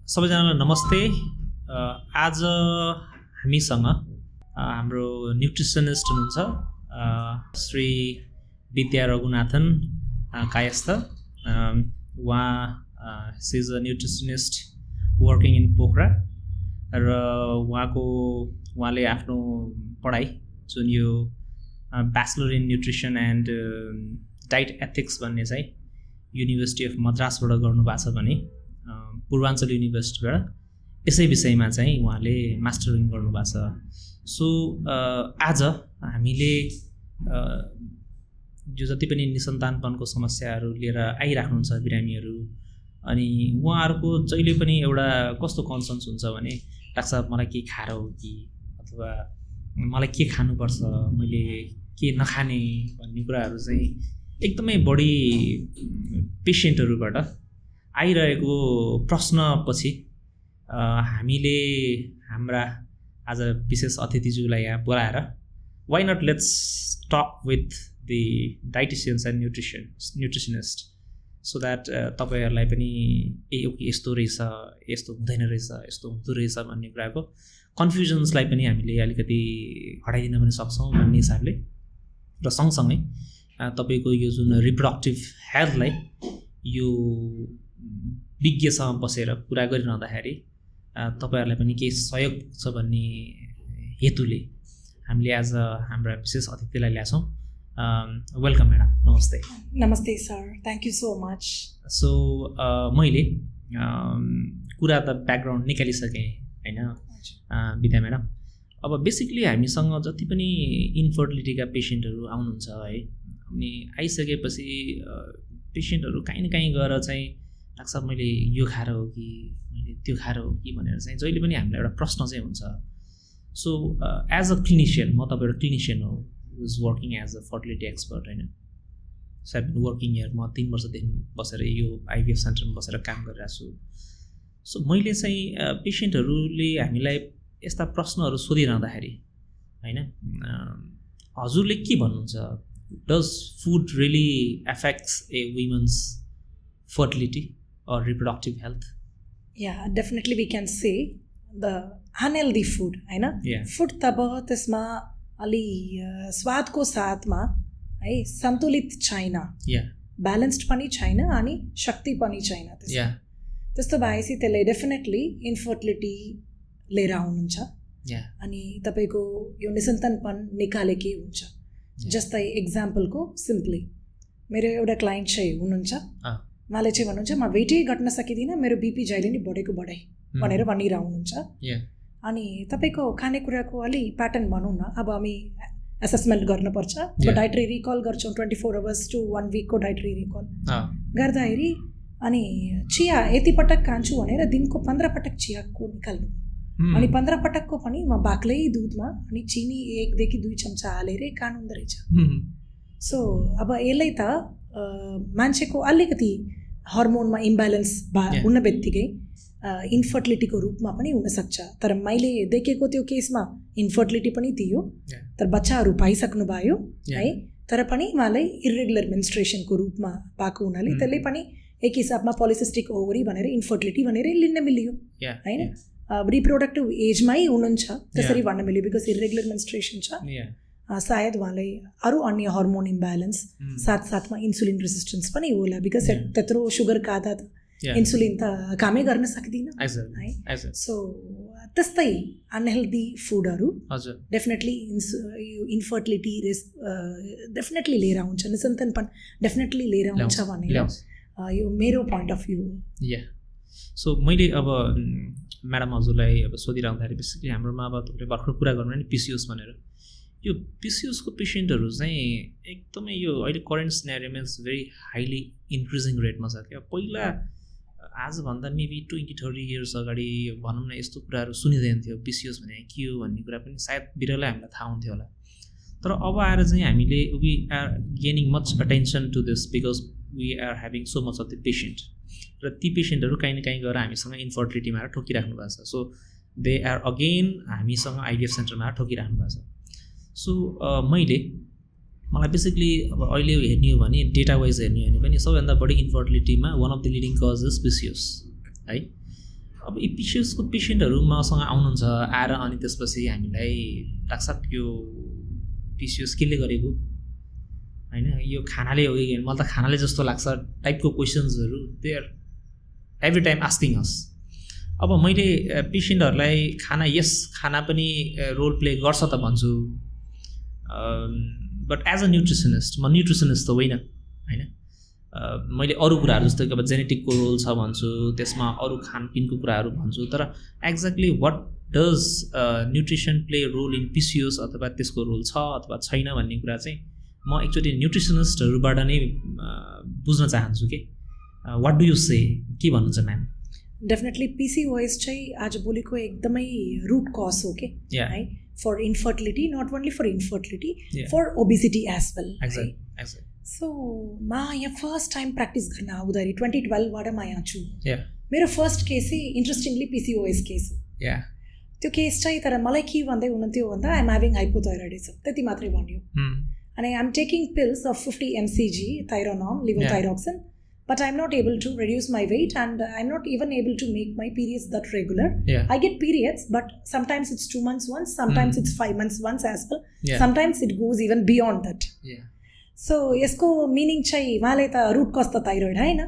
सबैजनालाई नमस्ते। आज हामीसँग हाम्रो न्युट्रिसनिस्ट हुनुहुन्छ श्री विद्या रघुनाथन कायस्थ। उहाँ she is a nutritionist working in Pokhara र उहाँले आफ्नो पढाइ जुन यो bachelor in nutrition and diet ethics भन्ने चाहिँ युनिभर्सिटी अफ मद्रासबाट गर्नुभएको छ भने पूर्वाञ्चल युनिभर्सिटीबाट यसै विषयमा चाहिँ उहाँले मास्टरिङ गर्नुभएको छ। सो आज हामीले जो जति पनि निसन्तानपनको समस्याहरू लिएर आइराख्नुहुन्छ बिरामीहरू, अनि उहाँहरूको जहिले पनि एउटा कस्तो कन्सर्न्स हुन्छ भने डाक्टर साहब मलाई के खाएर हो कि, अथवा मलाई के खानुपर्छ, मैले के नखाने भन्ने कुराहरू चाहिँ एकदमै बढी पेसेन्टहरूबाट आइरहेको प्रश्नपछि हामीले हाम्रा आज विशेष अतिथिज्यूलाई यहाँ बोलाएर why not let's talk with the dieticians and nutritionist so that तपाईँहरूलाई पनि यस्तो रहेछ, यस्तो हुँदैन रहेछ, यस्तो हुँदो रहेछ भन्ने कुराको कन्फ्युजन्सलाई पनि हामीले अलिकति हटाइदिन पनि सक्छौँ भन्ने हिसाबले र सँगसँगै तपाईँको यो जुन रिप्रोडक्टिभ हेल्थलाई यो विज्ञसँग बसेर कुरा गरिरहँदाखेरि तपाईँहरूलाई पनि केही सहयोग छ भन्ने हेतुले हामीले आज हाम्रा विशेष अतिथिलाई ल्याछौँ। वेलकम म्याडम, नमस्ते। नमस्ते sir, thank you so much. So मैले कुरा त ब्याकग्राउन्ड निकालिसकेँ होइन विद्या म्याडम। अब बेसिकली हामीसँग जति पनि इन्फर्टिलिटीका पेसेन्टहरू आउनुहुन्छ है, अनि आइसकेपछि पेसेन्टहरू काहीँ न काहीँ गएर चाहिँ डाक्टर साहब मैले यो खाएर हो कि, मैले त्यो खाएर हो कि भनेर चाहिँ जहिले पनि हामीलाई एउटा प्रश्न चाहिँ हुन्छ। सो एज अ क्लिनिसियन, म तपाईँ एउटा क्लिनिसियन हो is working as a fertility expert होइन। So I been working here, म 3 वर्षदेखि बसेर यो आइभीएफ सेन्टरमा बसेर काम गरिरहेको छु। सो मैले चाहिँ पेसेन्टहरूले हामीलाई यस्ता प्रश्नहरू सोधिरहँदाखेरि होइन, हजुरले के भन्नुहुन्छ, does food really affects a women's fertility or reproductive health? Yeah, definitely we can say the unhealthy food, हैन? फुड तब त्यसमा अलि स्वादको साथमा है सन्तुलित छैन, ब्यालेन्स्ड पनि छैन अनि शक्ति पनि छैन। त्यस्तो भएपछि त्यसले डेफिनेटली इन्फर्टिलिटी लिएर आउनुहुन्छ अनि तपाईँको यो निसन्तानपन निकालेकै हुन्छ। जस्तै एक्जाम्पलको सिम्पली मेरो एउटा क्लाइन्ट चाहिँ हुनुहुन्छ, उहाँले चाहिँ भन्नुहुन्छ म वेटै घट्न सकिदिनँ, मेरो बिपी जहिले नि बढेको बढाइ भनेर भनिरहनुहुन्छ। अनि तपाईँको खानेकुराको अलि प्याटर्न भनौँ न, अब हामी एसेसमेन्ट गर्नुपर्छ। अब डाइटरी रिकल गर्छौँ 24 आवर्स टु 1 विकको डाइटरी रिकल गर्दाखेरि, अनि चिया यति पटक खान्छु भनेर दिनको 15 पटक चियाको निकाल्नु, अनि 15 पटकको पनि म बाक्लै दुधमा अनि चिनी 1 देखि 2 चम्चा हालेरै खानु हुँदो रहेछ। सो अब यसलाई त मान्छेको अलिकति हर्मोनमा इम्ब्यालेन्स हुन बित्तिकै इन्फर्टिलिटीको रूपमा पनि हुनसक्छ। तर मैले देखेको त्यो केसमा इन्फर्टिलिटी पनि थियो, तर बच्चाहरू पाइसक्नु भयो है, तर पनि उहाँलाई इरेगुलर मेन्स्ट्रुएसनको रूपमा भएको हुनाले त्यसले पनि एक हिसाबमा पोलिसिस्टिक ओभरी भनेर इन्फर्टिलिटी भनेर लिन मिलियो होइन। रिप्रोडक्टिभ एजमै हुनुहुन्छ त्यसरी भन्न मिल्यो, बिकज इरेगुलर मेन्स्ट्रुएसन छ, सायद उहाँलाई अरू अन्य हर्मोन इम्ब्यालेन्स साथसाथमा इन्सुलिन रेजिस्टेन्स पनि होला, बिकज त्यत्रो सुगर खाँदा त इन्सुलिन त कामै गर्न सक्दिनँ है। सो त्यस्तै अनहेल्दी फुडहरू डेफिनेटली इन्फर्टिलिटी डेफिनेटली लिएर आउँछ, निसन्तानपन डेफिनेटली लिएर आउँछ भनेर यो मेरो पोइन्ट अफ भ्यू हो। सो मैले अब म्याडम हजुरलाई अब सोधिरहँदाखेरि बेसिकली हाम्रोमा अब तपाईँले भर्खर कुरा गर्नु नि पिसिओस भनेर, यो पिसिओसको पेसेन्टहरू चाहिँ एकदमै यो अहिले करेन्ट सिनेरियोमा भेरी हाइली इन्क्रिजिङ रेटमा छ क्या। पहिला आजभन्दा मेबी 20-30 इयर्स अगाडि भनौँ न यस्तो कुराहरू सुनिँदैन थियो, पिसिओस भने के हो भन्ने कुरा पनि सायद बिरलै हामीलाई थाहा हुन्थ्यो होला। तर अब आएर चाहिँ हामीले we are gaining much attention to this because we are having so much of the patient, र ती पेसेन्टहरू काहीँ न काहीँ गएर हामीसँग इन्फर्टिलिटीमा आएर ठोकिराख्नु भएको छ। सो दे आर अगेन हामीसँग आइभीएफ सेन्टरमा आएर ठोकिराख्नु भएको छ। सो मलाई बेसिकली अब अहिले हेर्ने हो भने डेटा वाइज हेर्ने हो भने पनि सबैभन्दा बढी इन्फर्टिलिटीमा one of the leading cause is PCOS है। अब यी पिसिओसको पेसेन्टहरू मसँग आउनुहुन्छ आएर अनि त्यसपछि हामीलाई डाक्टर साहब यो पिसिओस केले गरेको होइन यो खानाले हो कि मलाई त खानाले जस्तो लाग्छ टाइपको क्वेसन्सहरू they are every time asking us. अब मैले पेसेन्टहरूलाई खाना पनि रोल प्ले गर्छ त भन्छु, बट एज अ न्युट्रिसनिस्ट म न्युट्रिसनिस्ट त होइन होइन। मैले अरू कुराहरू जस्तो कि अब जेनेटिकको रोल छ भन्छु, त्यसमा अरू खानपिनको कुराहरू भन्छु, तर exactly what does nutrition play role in PCOS अथवा त्यसको रोल छ अथवा छैन भन्ने कुरा चाहिँ म एकचोटि न्युट्रिसनिस्टहरूबाट नै बुझ्न चाहन्छु कि वाट डु यु से, के भन्नुहुन्छ म्याम? डेफिनेटली पिसिओएस चाहिँ आजभोलिको एकदमै रुट कज हो कि है for infertility, not only for infertility, for obesity as well. So म यहाँ फर्स्ट टाइम प्र्याक्टिस गर्न आउँदाखेरि 2012बाट म यहाँ छु। मेरो फर्स्ट केस चाहिँ इन्ट्रेस्टिङली पिसिओएस केस हो। त्यो केस चाहिँ तर मलाई के भन्दै हुनुहुन्थ्यो भन्दा आइएम ह्याभिङ हाइपोथाइरोइडिजम, त्यति मात्रै भन्यो। अनि I'm taking pills of 50 mcg थाइरोनॉल, लेभोथाइरोक्सिन, but I'm not able to reduce my weight and I'm not even able to make my periods that regular. I get periods, but sometimes it's 2 months once, sometimes it's 5 months once as well. Sometimes it goes even beyond that. So यसको meaning चाहिँ उहाँले त root cause त thyroid होइन।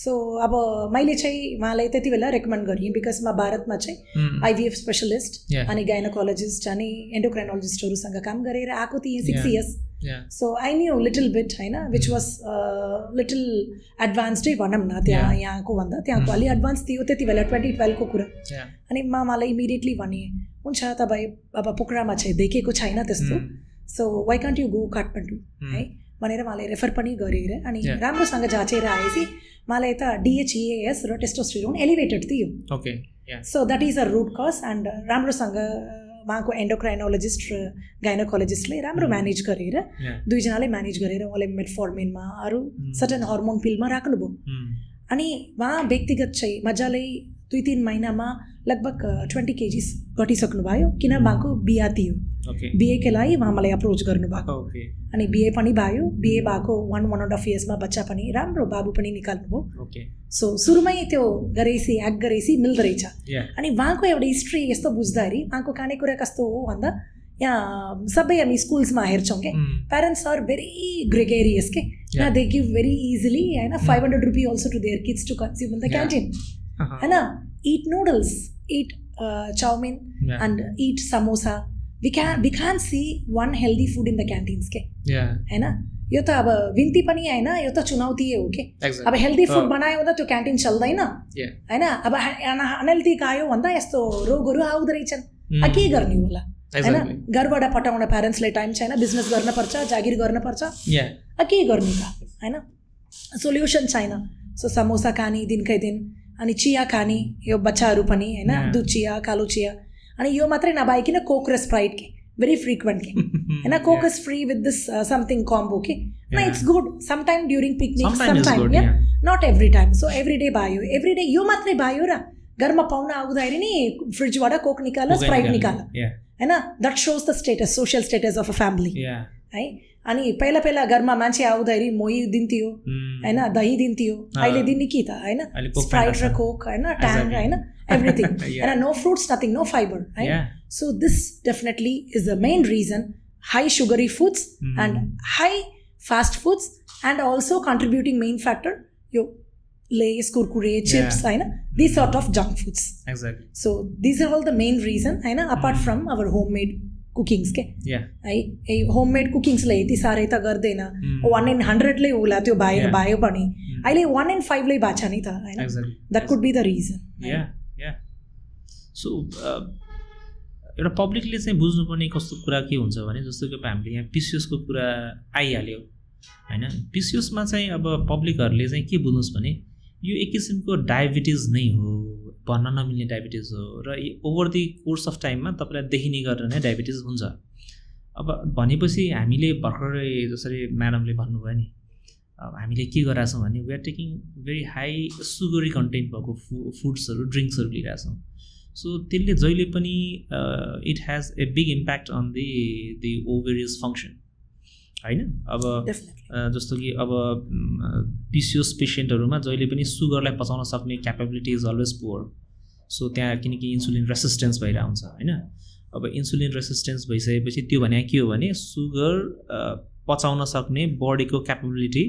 So अब मैले चाहिँ उहाँलाई त्यति बेला रेकमेन्ड गरेँ बिकज म भारतमा चाहिँ आइभीएफ स्पेसलिस्ट अनि गाइनोकोलोजिस्ट अनि एन्डोक्राइनोलोजिस्टहरूसँग काम गरेर आएको थिएँ 6 years। So I knew little beet होइन, विच वाज लिटल एडभान्सडै भनौँ न त्यहाँ यहाँको भन्दा त्यहाँको अलि एडभान्स थियो त्यति बेला 2012को कुरा। अनि मलाई इमिडिएटली भने हुन्छ तपाईँ अब पोखरामा चाहिँ देखेको छैन त्यस्तो, so why can't you go Kathmandu है भनेर मलाई रेफर पनि गरेर अनि राम्रोसँग जाँचेर आएपछि मलाई त DHEAS र टेस्टोस्टेरोन एलिभेटेड थियो। So that is a root cause and राम्रोसँग उहाँको एन्डोक्राइनोलोजिस्ट र गाइनोकोलोजिस्टले राम्रो म्यानेज गरेर दुईजनाले म्यानेज गरेर उहाँले मेटफर्मिनमा अरू सर्टन हर्मोन पिलमा राख्नुभयो। अनि उहाँ व्यक्तिगत चाहिँ मजाले 2-3 महिनामा लगभग 20 kgs घटिसक्नु भयो, किन उहाँको बिहा थियो। बिहेको लागि उहाँ मलाई अप्रोच गर्नुभएको अनि बिहे पनि भयो। बिहे भएको 1.5 yearsमा बच्चा पनि राम्रो बाबु पनि निकाल्नुभयो। सो सुरुमै त्यो गरेपछि एक्ट गरेपछि मिल्दो रहेछ। अनि उहाँको एउटा हिस्ट्री यस्तो बुझ्दाखेरि उहाँको खानेकुरा कस्तो हो भन्दा यहाँ सबै हामी स्कुल्समा हेर्छौँ कि प्यारेन्ट्स आर भेरी ग्रेगेरियस के, यहाँ दे गिभ भेरी इजिली होइन 500 रुपियाँ also to their kids to consume in the canteen होइन। eat noodles, eat chowmein and eat samosa. We can't see one healthy food in the canteens के हैन। यो त अब विन्ती पनि हैन, यो त चुनौती हो के। अब हेल्दी फुड बनायो भने त्यो क्यान्टिन चल्दैन हैन। अब अनहेल्दी खायो भन्दा यस्तो रोगहरू आउँदो रहेछन्, के गर्ने होला हैन। घरबाट पठाउन प्यारेन्ट्सले टाइम छैन, बिजनेस गर्न पर्छ, जागिर गर्न पर्छ, के गर्ने त हैन, सोल्युसन छैन। सो समोसा खाने दिनकै दिन अनि चिया खाने यो बच्चाहरू पनि होइन, दुध चिया, कालो चिया। अनि यो मात्रै नभइकन कोक र स्प्राइट के भेरी फ्रिक्वेन्ट के होइन। Coke is free with this something combo के न, it's good some time during picnic, some time या not every time. So every day भयो, एभ्री डे यो मात्रै भयो र घरमा पाहुना आउँदाखेरि नि फ्रिजबाट कोक निकाल, स्प्राइट निकाल होइन। That shows the status, social status of a family है। अनि पहिला घरमा मान्छे आउँदाखेरि मोही दिन्थ्यो होइन, दही दिन्थ्यो, अहिले दिने कि त होइन, स्प्राइट र कोक होइन, ट्याङ होइन, एभ्रिथिङ होइन, no fruits, nothing, no fibre है। So this definitely is the main reason, high sugary foods and high fast foods and also contributing main factor यो लेस, कुरकुरे, चिप्स होइन, this sort of junk foods. So this are all the main reason होइन, apart from our homemade cookings के है। Homemade कुकिङ्सले यति साह्रै त गर्दैन, 1 in 100 होला त्यो भयो पनि, अहिले 1 in 5 भएको छ नि त होइन। That could be the reason. So एउटा पब्लिकले चाहिँ बुझ्नुपर्ने कस्तो कुरा के हुन्छ भने, जस्तो कि हामीले यहाँ पिसिओसको कुरा आइहाल्यो होइन। पिसिओसमा चाहिँ अब पब्लिकहरूले चाहिँ के बुझ्नुहोस् भने यो एक किसिमको डायबिटिज नै हो, भन्न नमिल्ने डायबिटिज हो र ओभर दि कोर्स अफ टाइममा तपाईँलाई देखिने गरेर नै डायबिटिज हुन्छ। अब भनेपछि हामीले भर्खरै जसरी म्याडमले भन्नुभयो नि, अब हामीले के गरिरहेछौँ भने we are taking very high sugary content भएको फुड्सहरू, ड्रिङ्क्सहरू लिइरहेछौँ। सो त्यसले जहिले पनि it has a big impact on the ovaries function होइन। अब जस्तो कि अब पिसिओस पेसेन्टहरूमा जहिले पनि सुगरलाई पचाउन सक्ने capability is always poor so त्यहाँ किनकि इन्सुलिन रेसिस्टेन्स भइरहेको हुन्छ होइन. अब इन्सुलिन रेसिस्टेन्स भइसकेपछि त्यो भने के हो भने सुगर पचाउन सक्ने बडीको क्यापेबिलिटी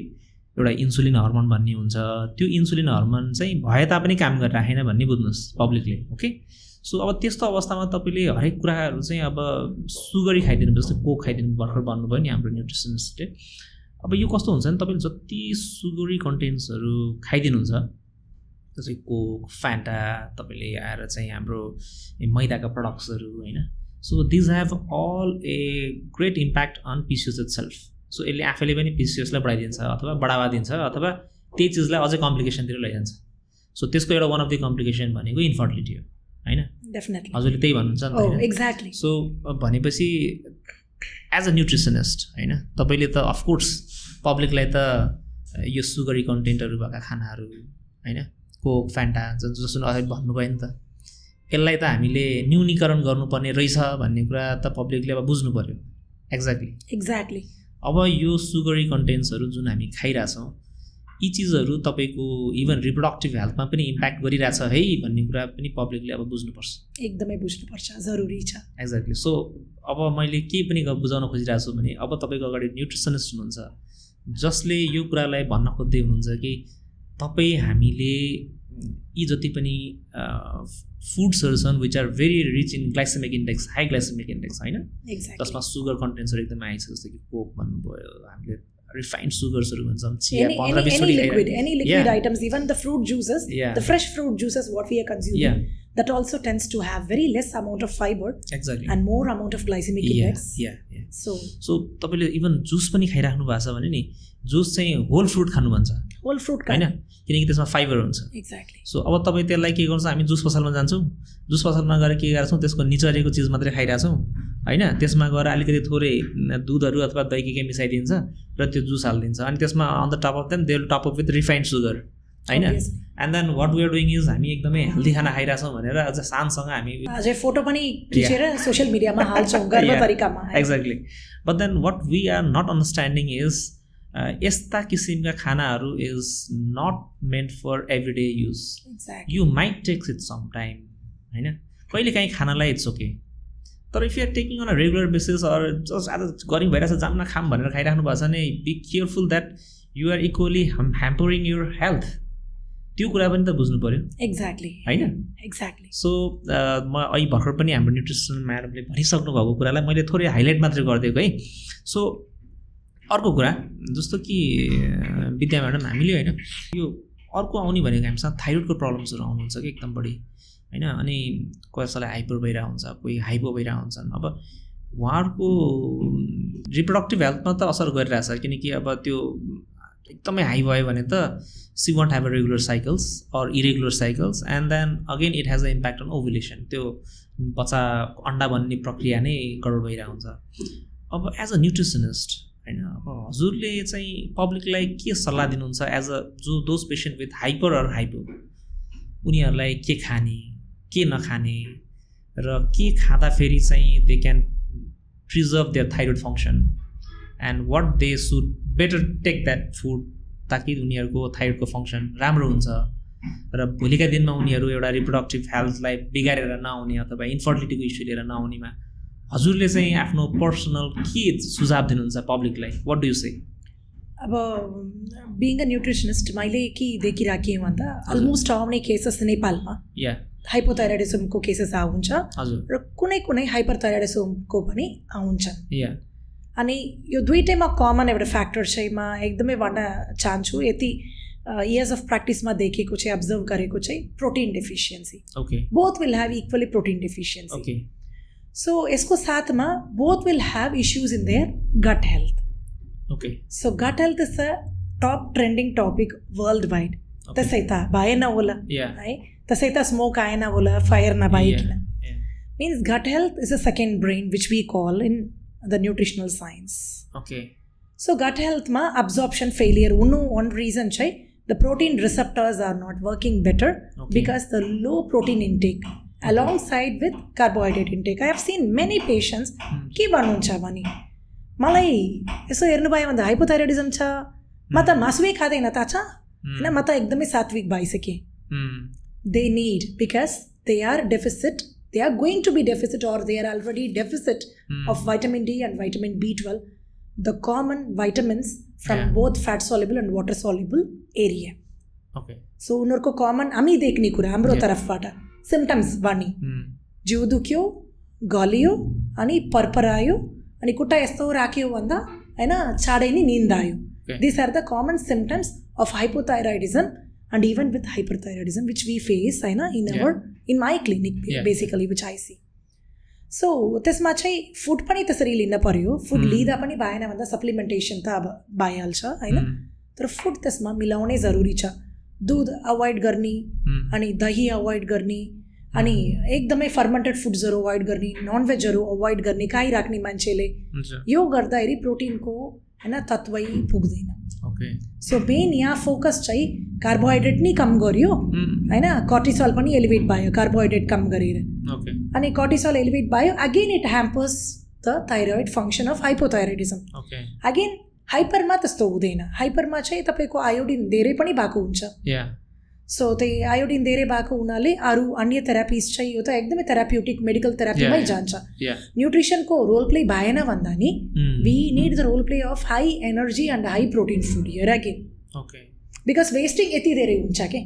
एउटा इन्सुलिन हर्मोन भन्ने हुन्छ. त्यो इन्सुलिन हर्मोन चाहिँ भए तापनि काम गरिराखेन भन्ने बुझ्नुहोस् पब्लिकले. ओके. सो अब त्यस्तो अवस्थामा तपाईँले हरेक कुराहरू चाहिँ अब सुगरी खाइदिनु, जस्तै कोक खाइदिनु, भर्खर भन्नुभयो नि हाम्रो न्युट्रिसनिस्टले. अब यो कस्तो हुन्छ भने तपाईँले जति सुगरी कन्टेन्ट्सहरू खाइदिनुहुन्छ, जस्तै कोक, फ्यान्टा, तपाईँले आएर चाहिँ हाम्रो मैदाका प्रडक्ट्सहरू होइन, so these have all a great impact on PCOS itself. सो यसले आफैले पनि पिसिओसलाई बढाइदिन्छ अथवा बढावा दिन्छ अथवा त्यही चिजलाई अझै कम्प्लिकेसनतिर लैजान्छ. सो त्यसको एउटा वान अफ द कम्प्लिकेसन भनेको इन्फर्टिलिटी हो होइन. डेफिनेटली हजुरले त्यही भन्नुहुन्छ नि त. एक्ज्याक्टली. सो भनेपछि एज अ न्युट्रिसनिस्ट होइन, तपाईँले त अफकोर्स पब्लिकलाई त यो सुगरी कन्टेन्टहरू भएका खानाहरू होइन, कोक, फ्यान्टा जसो अघि भन्नुभयो नि त, यसलाई त हामीले न्यूनीकरण गर्नुपर्ने रहेछ भन्ने कुरा त पब्लिकले अब बुझ्नु पऱ्यो. एक्ज्याक्टली. अब यो सुगरी कन्टेन्ट्सहरू जुन हामी खाइरहेछौँ, यी चिजहरू तपाईँको इभन रिप्रोडक्टिभ हेल्थमा पनि इम्प्याक्ट गरिरहेछ है भन्ने कुरा पनि पब्लिकले अब बुझ्नुपर्छ. एकदमै बुझ्नुपर्छ, जरुरी छ. एक्ज्याक्टली. सो अब मैले के पनि बुझाउन खोजिरहेको छु भने अब तपाईँको अगाडि न्युट्रिसनिस्ट हुनुहुन्छ जसले यो कुरालाई भन्न खोज्दै हुनुहुन्छ कि तपाईँ हामीले यी जति पनि फुड्सहरू छन् which are very rich in glycemic index, high glycemic index होइन, जसमा सुगर कन्टेन्ट्सहरू एकदमै हाई छ, जस्तो कि कोक भन्नुभयो, हामीले रिफाइन्ड सुगर्सहरू भन्छौँ, चिया, any liquid items, even the fruit juices, the fresh fruit juices what we are consuming, that also tends to have very less amount of fiber and more amount of glycemic index. So तपाईले even juice पनि खाइराख्नु भएको छ भने नि, juice चाहिँ whole fruit खानु भन्छ, whole fruit हैन, किनकि त्यसमा फाइबर हुन्छ. एक्ज्याक्टली. सो अब तपाईँ त्यसलाई के गर्छौँ, हामी जुस पसलमा जान्छौँ, जुस पसलमा गएर के गर्छौँ, त्यसको निचरेको चिज मात्रै खाइरहेछौँ होइन, त्यसमा गएर अलिकति थोरै दुधहरू अथवा दही के मिसाइदिन्छ र त्यो जुस हालिदिन्छ, अनि त्यसमा on the top of them they will top up with refined sugar होइन. And then what we are doing is हामी एकदमै हेल्दी खाना खाइरहेछौँ भनेर अझ सानसँग हामी अझै फोटो पनि खिचेर सोसियल मिडियामा हाल्छौँ गर्व तरिकामा. Exactly. But then what we are not understanding is यस्ता किसिमका खानाहरू is not meant for every day use. You might takes it some time होइन, कहिले काहीँ खानालाई इट्स ओके, तर if you are taking on a regular basis or just आज गरिङ भइरहेछ जाम न खाम भनेर खाइराख्नु भएको छ भने be careful that you are equally hampering your health. त्यो कुरा पनि त बुझ्नु पऱ्यो. एक्ज्याक्टली होइन. एक्ज्याक्टली. सो म अहिले भर्खर पनि हाम्रो न्युट्रिसन म्याडमले भनिसक्नु भएको कुरालाई मैले थोरै हाइलाइट मात्रै गरिदिएको है. सो अर्को कुरा जस्तो कि विद्या म्याडम, हामीले होइन यो अर्को आउने भनेको हामीसँग थाइरोइडको प्रब्लम्सहरू आउनुहुन्छ कि एकदम बढी होइन, अनि कसैलाई हाइपर भइरहेको हुन्छ, कोही हाइपो भइरहेको हुन्छन्. अब उहाँहरूको रिप्रोडक्टिभ हेल्थमा त असर गरिरहेछ, किनकि अब त्यो एकदमै हाई भयो भने त she won't have a regular cycles or irregular cycles, and then again it has a impact on ovulation. त्यो बच्चा अन्डा बन्ने प्रक्रिया नै गडबड भइरहेको हुन्छ. अब एज अ न्युट्रिसनिस्ट होइन, अब हजुरले चाहिँ पब्लिकलाई के सल्लाह दिनुहुन्छ as a those patient with hyper or hypo, उनीहरूलाई के खाने, के नखाने र के खाँदाखेरि चाहिँ they can preserve their thyroid function and what they should better take that food ताकि उनीहरूको थाइरोइडको फङ्सन राम्रो हुन्छ र भोलिका दिनमा उनीहरू एउटा रिप्रोडक्टिभ हेल्थलाई बिगारेर नआउने अथवा इन्फर्टिलिटीको इस्यु लिएर नआउनेमा हजुरले चाहिँ आफ्नो पर्सनल के सुझाव दिनुहुन्छ पब्लिकलाई? वाट डु यु से? अब बिङ अ न्युट्रिसनिस्ट मैले के देखिराखेँ भन्दा अलमोस्ट आउने केसेस नेपालमा हाइपोथाइरोइडिजमको केसेस आउँछ र कुनै कुनै हाइपरथाइरोइडिजमको पनि आउँछन्. अनि यो दुईटैमा कमन एउटा फ्याक्टर चाहिँ म एकदमै भन्न चाहन्छु, यति इयर्स अफ प्र्याक्टिसमा देखेको चाहिँ अब्जर्भ गरेको चाहिँ protein deficiency. Both will have equally protein deficiency. So यसको साथमा both will have issues in their gut health. So got health is a top trending topic world wide. त्यसै त भएन होला है, त्यसै त स्मोक आएन होला, फायर नभइकन. Means gut health is a second brain which we call in the nutritional science. So gut health ma absorption failure one reason chai the protein receptors are not working better because the low protein intake alongside with carbohydrate intake. I have seen many patients ke भन्नुहुन्छ भने मलाई यसो हेर्नु भयो भन्दा hypothyroidism छ, म त मासुै खाँदैन त छ हैन, म त एकदमै सात्विक भइसके. They need because they are deficit, they are going to be deficit or they are already deficit of vitamin D and vitamin B12, the common vitamins from both fat soluble and water soluble area. Okay. So उनीहरूको common हामी देख्ने कुरा हाम्रो तर्फबाट symptoms बढ्ने, जिउ दुख्यो, गलियो अनि परपरायो अनि खुट्टा यस्तो राख्यो भन्दा हैन चाँडै नै निन्द आयो. These are the common symptoms of hypothyroidism and even with hyperthyroidism which we face in my clinic basically which I see. So त्यसमा चाहिँ फुड पनि त्यसरी लिन पर्यो. फुड लिँदा पनि भएन भन्दा सप्लिमेन्टेसन त अब भइहाल्छ हैन, तर फुड त्यसमा मिलाउनै जरुरी छ. दुध अभोइड गर्ने अनि दही अभोइड गर्ने अनि एकदमै फर्मेन्टेड फुड्सहरू अभोइड गर्ने, नन भेजहरू अभोइड गर्ने खाइराख्ने मान्छेले. यो गर्दाखेरि प्रोटिनको हैन तत्त्वै पुग्दैन. सो मेन यहाँ फोकस चाहिँ कार्बोहाइड्रेट नै कम गर्यो हैन, कर्टिसोल पनि एलिभेट भयो कार्बोहाइड्रेट कम गरेर. अनि कर्टिसोल एलिभेट भयो, again it hampers the thyroid function of hypothyroidism. Again हाइपरमा त्यस्तो हुँदैन. हाइपरमा चाहिँ तपाईँको आयोडिन धेरै पनि भएको हुन्छ. सो त्यही आयोडिन धेरै भएको हुनाले अरू अन्य थेरापिज चाहिँ यो त एकदमै थेराप्युटिक मेडिकल थेरापीमै जान्छ. न्युट्रिसनको रोल प्ले भएन भन्दा नि we need the role play of high energy and high protein food here again. Because wasting यति धेरै हुन्छ के,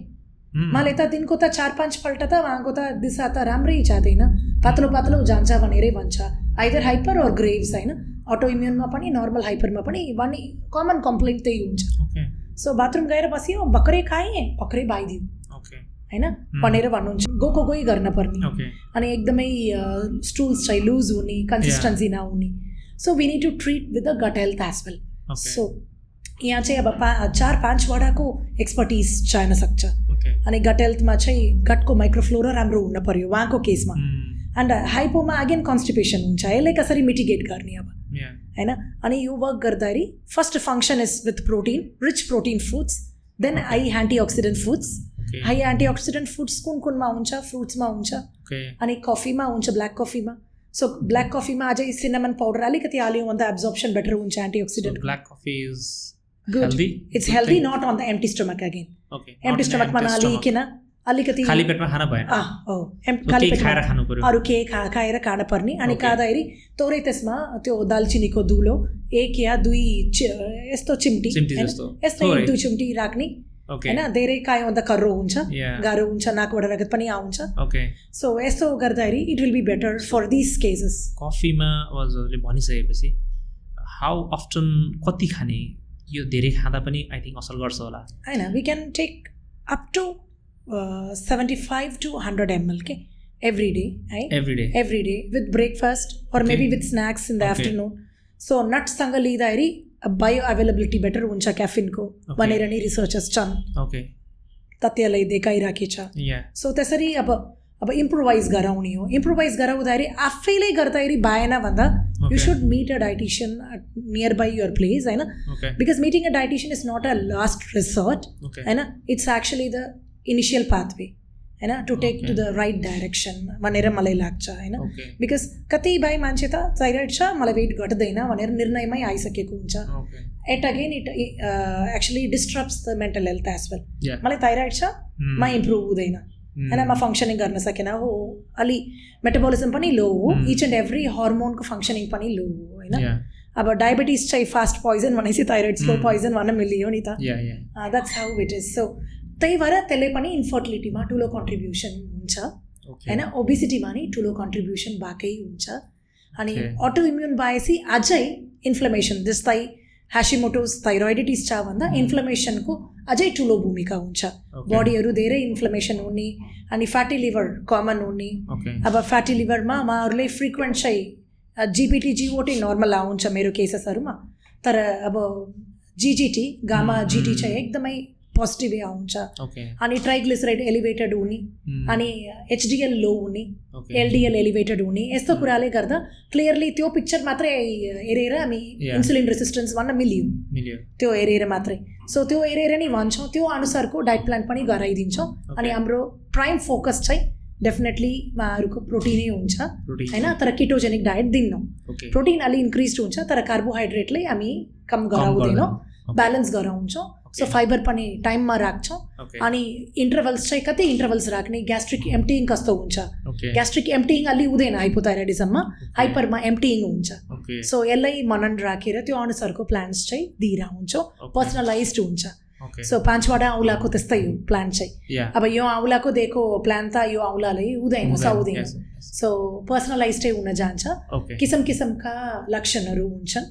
मलाई त दिनको त 4-5 पल्ट त उहाँको त दिशा त राम्रै जाँदैन, पातलो पातलो जान्छ भनेरै भन्छ. आइदर हाइपर और ग्रेव्स हैन, अटो इम्युनमा पनि नर्मल हाइपरमा पनि भन्ने कमन कम्प्लेन्ट त्यही हुन्छ. सो बाथरुम गएर बस्यो, भर्खरै खाएँ भर्खरै बाइदियो हैन भनेर भन्नुहुन्छ. गई गर्न पर्ने अनि एकदमै स्टुल्स चाहिँ लुज हुने, कन्सिस्टेन्सी नहुने. So we need to treat with the gut health as well. So यहाँ चाहिँ अब 4-5 वटाको एक्सपर्टिज चाहिन सक्छ. अनि गट हेल्थमा चाहिँ गटको माइक्रोफ्लोरा राम्रो हुन पर्यो उहाँको केसमा. एन्ड हाइपोमा अगेन कन्स्टिपेसन हुन्छ, यसलाई कसरी मिटिगेट गर्ने अब हैन. अनि यो वर्क गर्दाखेरि first function is with protein, rich protein foods, then high antioxidant foods. High antioxidant foods कुन कुनमा हुन्छ? फ्रुट्समा हुन्छ अनि कफीमा हुन्छ, ब्ल्याक कफीमा. सो ब्ल्याक कफीमा अझै सिनामन पाउडर अलिकति हाल्यो भन्दा एब्जर्प्सन बेटर हुन्छ antioxidant. Black coffee is good, it's healthy not on the empty stomach again. Empty stomach मा नलिकन अलिकति खाली पेटमा खाना भएन. खाली पेट खाएर खानु पर्यो, अरू के खाएर खान पर्ने. अनि खाँदाखेरि तोरै त्यसमा त्यो दालचिनीको धुलो 1 या 2 यस्तो चिम्टी यस्तो 1-2 चिम्टी राख्ने हैन. धेरै खायो भन्दा कर्रो हुन्छ, गाह्रो हुन्छ, नाकबाट रगत पनि आउँछ. सो यस्तो गर्दाखेरि it will be better for this cases. कफीमा हजुरले भनिसकेपछि हाउ अफ्टन कति खाने? यो धेरै खाँदा पनि आई थिङ्क असर गर्छ होला हैन. We can take up to 75 to 100 ml के every day है, every day with breakfast or maybe with snacks in the afternoon. So nuts सँग लिँदाखेरि बायो अवेलेबिलिटी बेटर हुन्छ क्याफिनको भनेर नि रिसर्चर्स छन्. तथ्यलाई देखाइराखेछ. सो त्यसरी अब इम्प्रोभाइज गराउने हो. इम्प्रोभाइज गराउँदाखेरि आफैले गर्दाखेरि भएन भन्दा you should meet a dietitian nearby your place हैन. Because meeting a dietitian is not a last resort हैन, it's actually the initial pathway हैन to take to the right direction भनेर मलाई लाग्छ हैन. बिकज कति भाइ मान्छे त थाइरोइड छ मलाई वेट घट्दैन भनेर निर्णयमै आइसकेको हुन्छ. At again it actually disturbs the mental health as well. मलाई थाइरोइड छ म इम्प्रुभ हुँदैन हैन, म फङ्सनिङ गर्न सकेन हो, अलि मेटाबोलिजम पनि लो हो, इच एन्ड एभ्री हर्मोनको फङ्सनिङ पनि लो हो हैन. अब डायबिटिज चाहिँ फास्ट पोइजन भनेपछि थाइरोइड स्लो पोइजन भन्न मिलियो नि त. That's how it is. So त्यही भएर त्यसले पनि इन्फर्टिलिटीमा ठुलो कन्ट्रिब्युसन हुन्छ हैन, ओबिसिटीमा नि ठुलो कन्ट्रिब्युसन भएकै हुन्छ. अनि अटो इम्युन भएपछि अझै इन्फ्लेमेसन जस्तै ह्यासिमोटोस थाइरोइडिटिस छ भन्दा इन्फ्लेमेसनको अझै ठुलो भूमिका हुन्छ. बडीहरू धेरै इन्फ्लेमेसन हुने अनि फ्याटी लिभर कमन हुने. अब फ्याटी लिभरमा उहाँहरूले फ्रिक्वेन्ट चाहिँ जिपिटी जिओटी नर्मल आउँछ मेरो केसेसहरूमा, तर अब जिजिटी गामा जिटी चाहिँ एकदमै पोजिटिभै आउँछ. अनि ट्राइग्लिसराइड एलिभेटेड हुने अनि एचडिएल लो हुने, एलडिएल एलिभेटेड हुने, यस्तो कुराले गर्दा क्लियरली त्यो पिक्चर मात्रै हेरेर हामी इन्सुलिन रेसिस्टेन्स भन्न मिल्यो त्यो हेरेर मात्रै. सो त्यो हेरेर नै भन्छौँ, त्यो अनुसारको डायट प्लान पनि गराइदिन्छौँ. अनि हाम्रो प्राइम फोकस चाहिँ डेफिनेटली उहाँहरूको प्रोटिनै हुन्छ हैन, तर किटोजेनिक डायट दिन्नौँ. प्रोटिन अलि इन्क्रिज हुन्छ तर कार्बोहाइड्रेटलाई हामी कम गराउँदैनौँ, ब्यालेन्स गराउँछौँ. सो फाइबर पनि टाइममा राख्छौँ अनि इन्टरभल्स चाहिँ कति इन्टरभल्स राख्ने ग्यास्ट्रिक एम्प्टिङ कस्तो हुन्छ ग्यास्ट्रिक एम्प्टिङ अलि हुँदैन हाइपोथाइरोइडिजममा हाइपरमा एम्प्टिङ हुन्छ सो यसलाई मनन राखेर त्यो अनुसारको प्लान्स चाहिँ दिइरह हुन्छौँ पर्सनलाइज्ड हुन्छ सो 5वटा औँलाको त्यस्तै हो प्लान चाहिँ अब यो औँलाको दिएको प्लान त यो औँलाले हुँदैन सक्दैन सो पर्सनलाइज्डै हुन जान्छ किसिम किसिमका लक्षणहरू हुन्छन्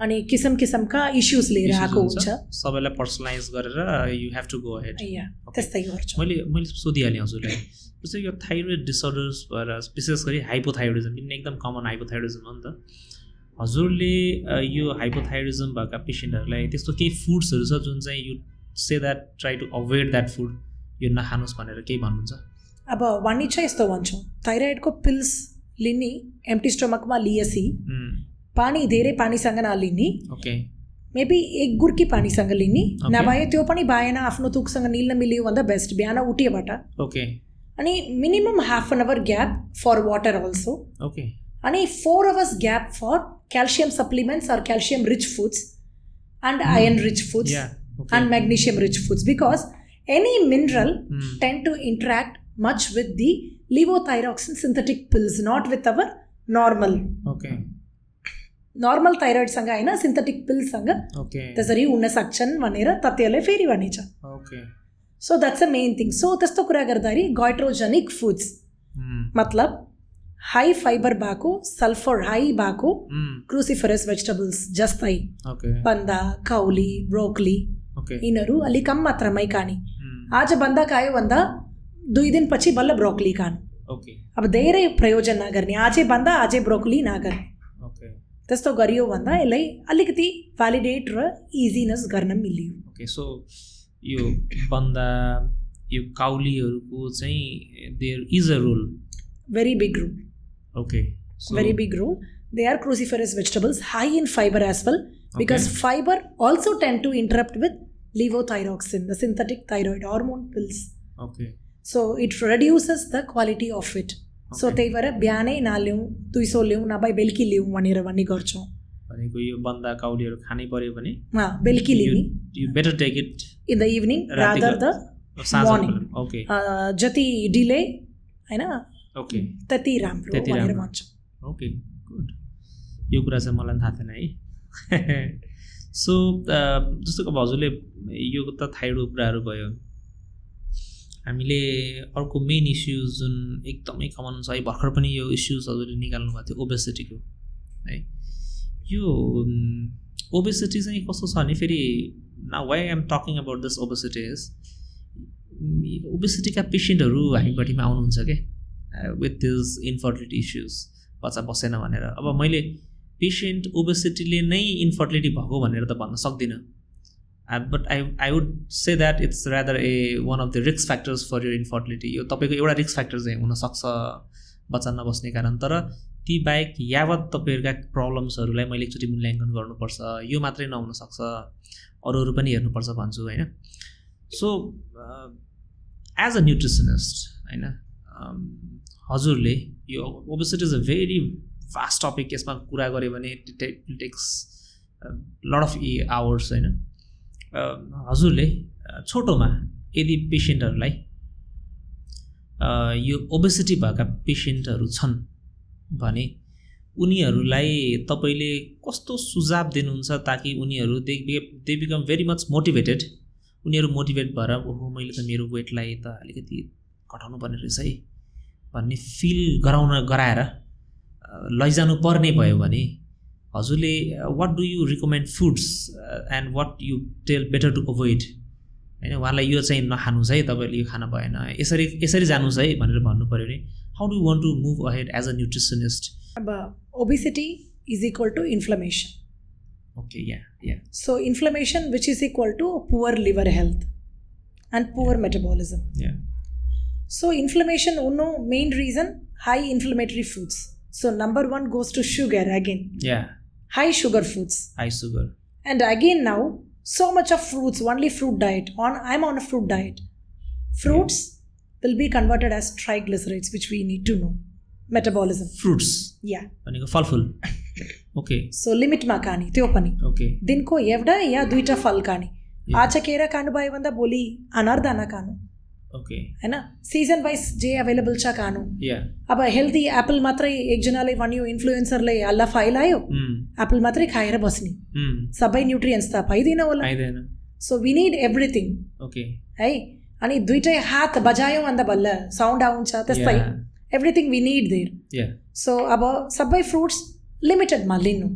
अनि किसिम किसिमका इस्युज लिएर आएको हुन्छ सबैलाई पर्सनलाइज गरेर you have to go ahead त्यस्तै गर्छु मैले सोधिहालेँ हजुरलाई जस्तै यो थाइरोइड डिसअर्डर्स भएर विशेष गरी हाइपोथाइरोइडिजम किन एकदम कमन हाइपोथाइरोइडिजम हो नि त हजुरले यो हाइपोथाइरोइडिजम भएका पेसेन्टहरूलाई त्यस्तो केही फुड्सहरू छ जुन चाहिँ you say that try to avoid that food यो नखानुहोस् भनेर केही भन्नुहुन्छ अब वानी चाहिँ यस्तो भन्छौँ थाइरोइडको पिल्स लिने एम्टी स्टोमकमा लिएपछि पानी धेरै पानीसँग नलिने मेबी एक गुर्की पानीसँग लिने नभए त्यो पनि बाएन आफ्नो तुकसँग निल्न मिल्यो भन्दा बेस्ट बिहान उठेबाट अनि minimum half an hour gap for water also अनि 4 hours gap for calcium supplements or calcium rich foods and iron rich foods and magnesium rich foods because any mineral tend to interact much with the levothyroxine synthetic pills not with our normal normal thyroid सँग हैन synthetic pills सँग त्यसरी हुन सक्छन् भनेर तथ्यले फेरि भनिन्छ so that's the main thing so त्यस्तो कुरा गर्दाखेरि goitrogenic foods मतलब हाई फाइबर भएको सल्फर हाई भएको क्रुसिफरस भेजिटेबल्स जस्तै बन्दा काउली ब्रोकली यिनीहरू अलिक कम मात्रामै खाने आज बन्दा खायो भन्दा 2 दिनपछि बल्ल ब्रोकली खानु अब धेरै प्रयोजन नगर्ने आजै बन्दा आजै ब्रोकली नगर्ने त्यस्तो गरियो भन्दा यसलाई अलिकति भ्यालिडेट र इजिनेस गर्न मिल्यो सो यो बन्दा यो काउलीहरूको चाहिँ there is a role very big role very big role they are cruciferous vegetables high in fiber as well because fiber also tend to interrupt with levothyroxine the synthetic thyroid hormone pills so it reduces the quality of it so त्यही भएर बिहानै नलिउँ 200 लिउँ नभए बेलुकी लिउँ भनेर भन्ने गर्छौँ भनेको यो बन्दा काउलीहरू खानै पर्यो भने बेलुकी लिने you better take it in the evening rather the morning जति डिले हैन त्यति राम्रो भनेर भन्छ गुड यो कुरा चाहिँ मलाई थाहा थिएन है सो जस्तो अब हजुरले यो त थाइरोइड कुराहरू भयो हामीले अर्को मेन इस्युज जुन एकदमै कमन छ है भर्खर पनि यो इस्युज हजुरले निकाल्नु भएको थियो ओबेसिटीको है यो ओबेसिटी चाहिँ कस्तो छ भने फेरि now why I am talking about this obesity is ओबेसिटीका पेसेन्टहरू हामीपट्टिमा आउनुहुन्छ क्या with these infertility issues बच्चा बसेन भनेर अब मैले पेसेन्ट ओबेसिटीले नै इन्फर्टिलिटी भएको भनेर त भन्न सक्दिनँ but I would say that it's rather one of the risk factors for your infertility यो तपाईँको एउटा रिस्क फ्याक्टर चाहिँ हुनसक्छ बच्चा नबस्ने कारण तर ती बाहेक यावत तपाईँहरूका प्रब्लम्सहरूलाई मैले एकचोटि मूल्याङ्कन गर्नुपर्छ यो मात्रै नहुनसक्छ अरूहरू पनि हेर्नुपर्छ भन्छु होइन सो एज अ न्युट्रिसनिस्ट होइन हजुरले यो obesity is a very fast topic यसमा कुरा गऱ्यो भने it takes lot of hours होइन हजुरले छोटोमा यदि पेसेन्टहरूलाई यो ओबेसिटी भएका पेसेन्टहरू छन् भने उनीहरूलाई तपाईँले कस्तो सुझाव दिनुहुन्छ ताकि उनीहरू they become very much motivated उनीहरू मोटिभेट भएर ओहो मैले त मेरो वेटलाई त अलिकति घटाउनु पर्ने रहेछ है भन्ने फिल गराएर लैजानु पर्ने भयो भने हजुरले what do you recommend foods and what you tell better to avoid होइन उहाँलाई यो चाहिँ नखानुहोस् है तपाईँले यो खान भएन यसरी जानुहोस् है भनेर भन्नु पऱ्यो भने how do want to move ahead as a nutritionist अब obesity is equal to inflammation Okay, yeah. So inflammation, which is equal to poor liver health and poor metabolism. Yeah. So inflammation, main reason, high inflammatory foods. So number one goes to sugar again. Yeah. High sugar foods. High sugar. And again now, so much of fruits, only fruit diet. I'm on a fruit diet. Fruits will be converted as triglycerides, which we need to know. Metabolism. Fruits. Yeah. फलफुल. Okay. So limit मा खाने त्यो पनि Okay. दिनको एउटा या दुईटा फल खाने आज केरा खानु भयो भन्दा भोलि अनारदाना खानु ओके हैन सिजन वाइज जे अवेलेबल छ खानु या अब हेल्दी एप्पल मात्रै एकजनाले भन्यो इन्फ्लुएन्सरले हल्ला फाइलायो एप्पल मात्रै खाएर बस्ने सबै न्युट्रियन्ट्स त पाइदैन होला पाइदैन so we need everything okay है अनि दुईटै हात बजायौँ भन्दा बल्ल साउन्ड आउँछ त्यस्तै everything we need there so अब सबै फ्रुट्स लिमिटेडमा लिनु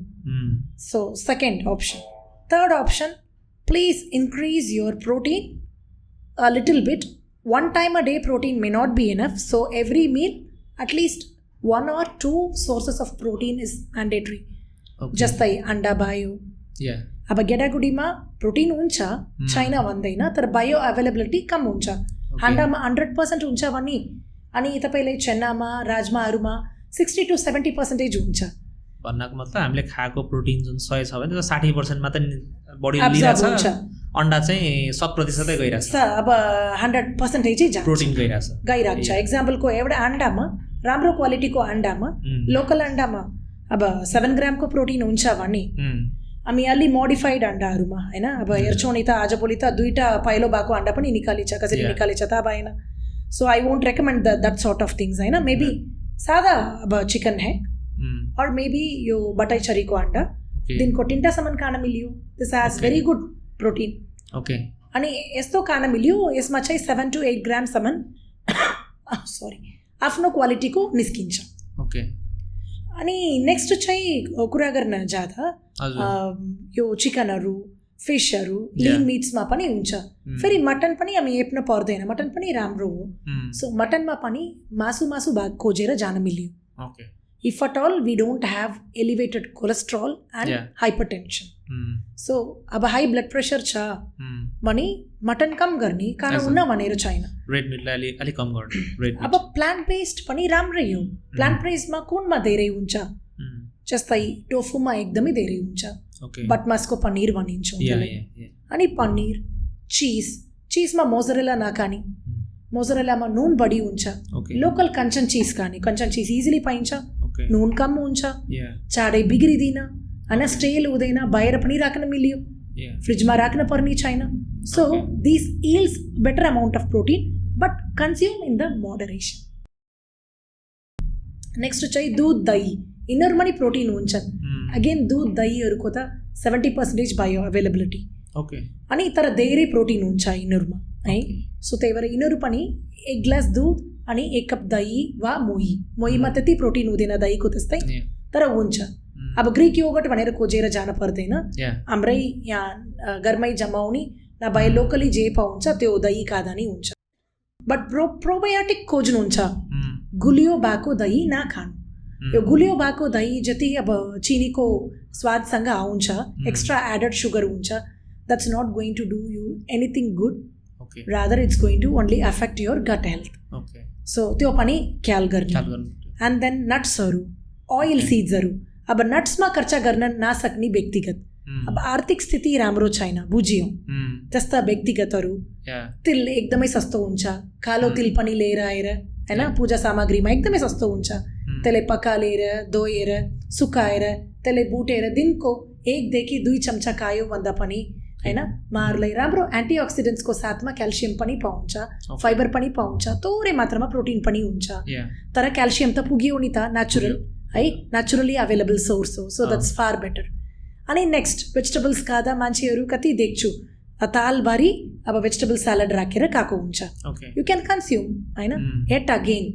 so second option third option please increase your protein a little bit. One time a day protein may not be enough, so every meal at least 1 or 2 sources of protein is mandatory. Okay. जस्तै अन्डा भयो अब गेडागुडीमा protein हुन्छ छैन भन्दैन तर bio availability कम हुन्छ अन्डामा 100% हुन्छ भने अनि तपाईँले चन्नामा राजमाहरूमा 60 to 70% हुन्छ भन्नको मतलब हामीले खाएको प्रोटिन जुन 100 छ भने 60% मात्र बडी लिइरहेछ अन्डा चाहिँ 100% गइरहेछ अब 100% चाहिँ प्रोटिन गइरहेछ एक्जाम्पलको एउटा अन्डामा राम्रो क्वालिटीको अन्डामा लोकल अन्डामा अब 7 ग्रामको प्रोटिन हुन्छ भने हामी अलि मोडिफाइड अन्डाहरूमा हैन अब हेर्छौँ नि त आजभोलि त दुईटा पाइलो भएको अन्डा पनि निकालिन्छ कसरी निकालिन्छ थाहा भएन so I won't recommend that sort of things हैन मेबी सादा अब चिकन है और मेबी यो बटाई छरीको अन्डा दिनको 3टासम्म खान मिल्यो this has very good protein okay अनि यस्तो खान मिल्यो यसमा चाहिँ 7 to 8 ग्रामसम्म सरी आफ्नो क्वालिटीको निस्किन्छ ओके अनि नेक्स्ट चाहिँ कुरा गर्न जाँदा यो चिकनहरू फिसहरू लिन मिट्समा पनि हुन्छ फेरि मटन पनि हामी हेप्न पर्दैन मटन पनि राम्रो हो सो मटनमा पनि मासु भाग खोजेर जान मिल्यो okay if at all we don't have elevated cholesterol and hypertension so अब हाई ब्लड प्रेसर छ भने मटन कम गर्ने खाना हुन्न भनेर छैन रेड मिटलाई अलि कम गर्ने रेड अब प्लान्ट बेस्ड पनि राम्रै हो प्लान्ट बेस्डमा कुनमा धेरै हुन्छ जस्तै टोफुमा एकदमै धेरै हुन्छ बटमासको पनिर भनिन्छ अनि पनिर चीजमा मोजरेला नखाने मोजरेलामा नुन बढी हुन्छ लोकल कञ्चन चिज खाने कञ्चन चिज इजिली पाइन्छ नुन कम हुन्छ चाँडै बिग्रिँदैन होइन स्टेल हुँदैन बाहिर पनि राख्न मिल्यो फ्रिजमा राख्न पर्ने छैन so this yields better amount of protein but consume in the moderation next चाहिँ दुध दही यिनीहरूमा नि प्रोटिन हुन्छन् अगेन दुध दहीहरूको त 70% बायो अभाइलेबिलिटी अनि तर धेरै प्रोटिन हुन्छ यिनीहरूमा है सो त्यही भएर यिनीहरू पनि 1 ग्लास दुध अनि 1 कप दही वा मोहीमा त्यति प्रोटिन हुँदैन दहीको त्यस्तै तर हुन्छ अब ग्रिक योगर्ट भनेर खोजेर जान पर्दैन हाम्रै यहाँ घरमै जमाउने नभए लोकली जे पाउँछ त्यो दही खाँदा नै हुन्छ बट प्रोबायोटिक खोज्नुहुन्छ गुलियो भएको दही नखानु यो गुलियो भएको दही जति अब चिनीको स्वादसँग आउँछ एक्स्ट्रा एडेड सुगर हुन्छ that's not going to do you anything good rather it's going to only affect your gut health so त्यो पनि ख्याल गर्ने and then nutsहरू oil seedsहरू अब नट्समा खर्च गर्न नसक्ने व्यक्तिगत अब आर्थिक स्थिति राम्रो छैन बुझियौँ त्यस्ता व्यक्तिगतहरू तिल एकदमै सस्तो हुन्छ कालो तिल पनि लिएर आएर हैन पूजा सामग्रीमा एकदमै सस्तो हुन्छ त्यसलाई पकालेर धोएर सुकाएर त्यसलाई बुटेर दिनको 1 देखि 2 चम्चा खायो भन्दा पनि हैन माहरूलाई राम्रो एन्टिअक्सिडेन्ट्सको साथमा क्याल्सियम पनि पाउँछ फाइबर पनि पाउँछ थोरै मात्रामा प्रोटिन पनि हुन्छ तर क्याल्सियम त पुग्यो नि त नेचुरल है नेचुरली अभाइलेबल सोर्स हो सो द्याट्स फार बेटर अनि नेक्स्ट भेजिटेबल्स खाँदा मान्छेहरू कति देख्छु तालबारी अब भेजिटेबल स्यालेड राखेर खाएको हुन्छ यु क्यान कन्ज्युम हैन एट अगेन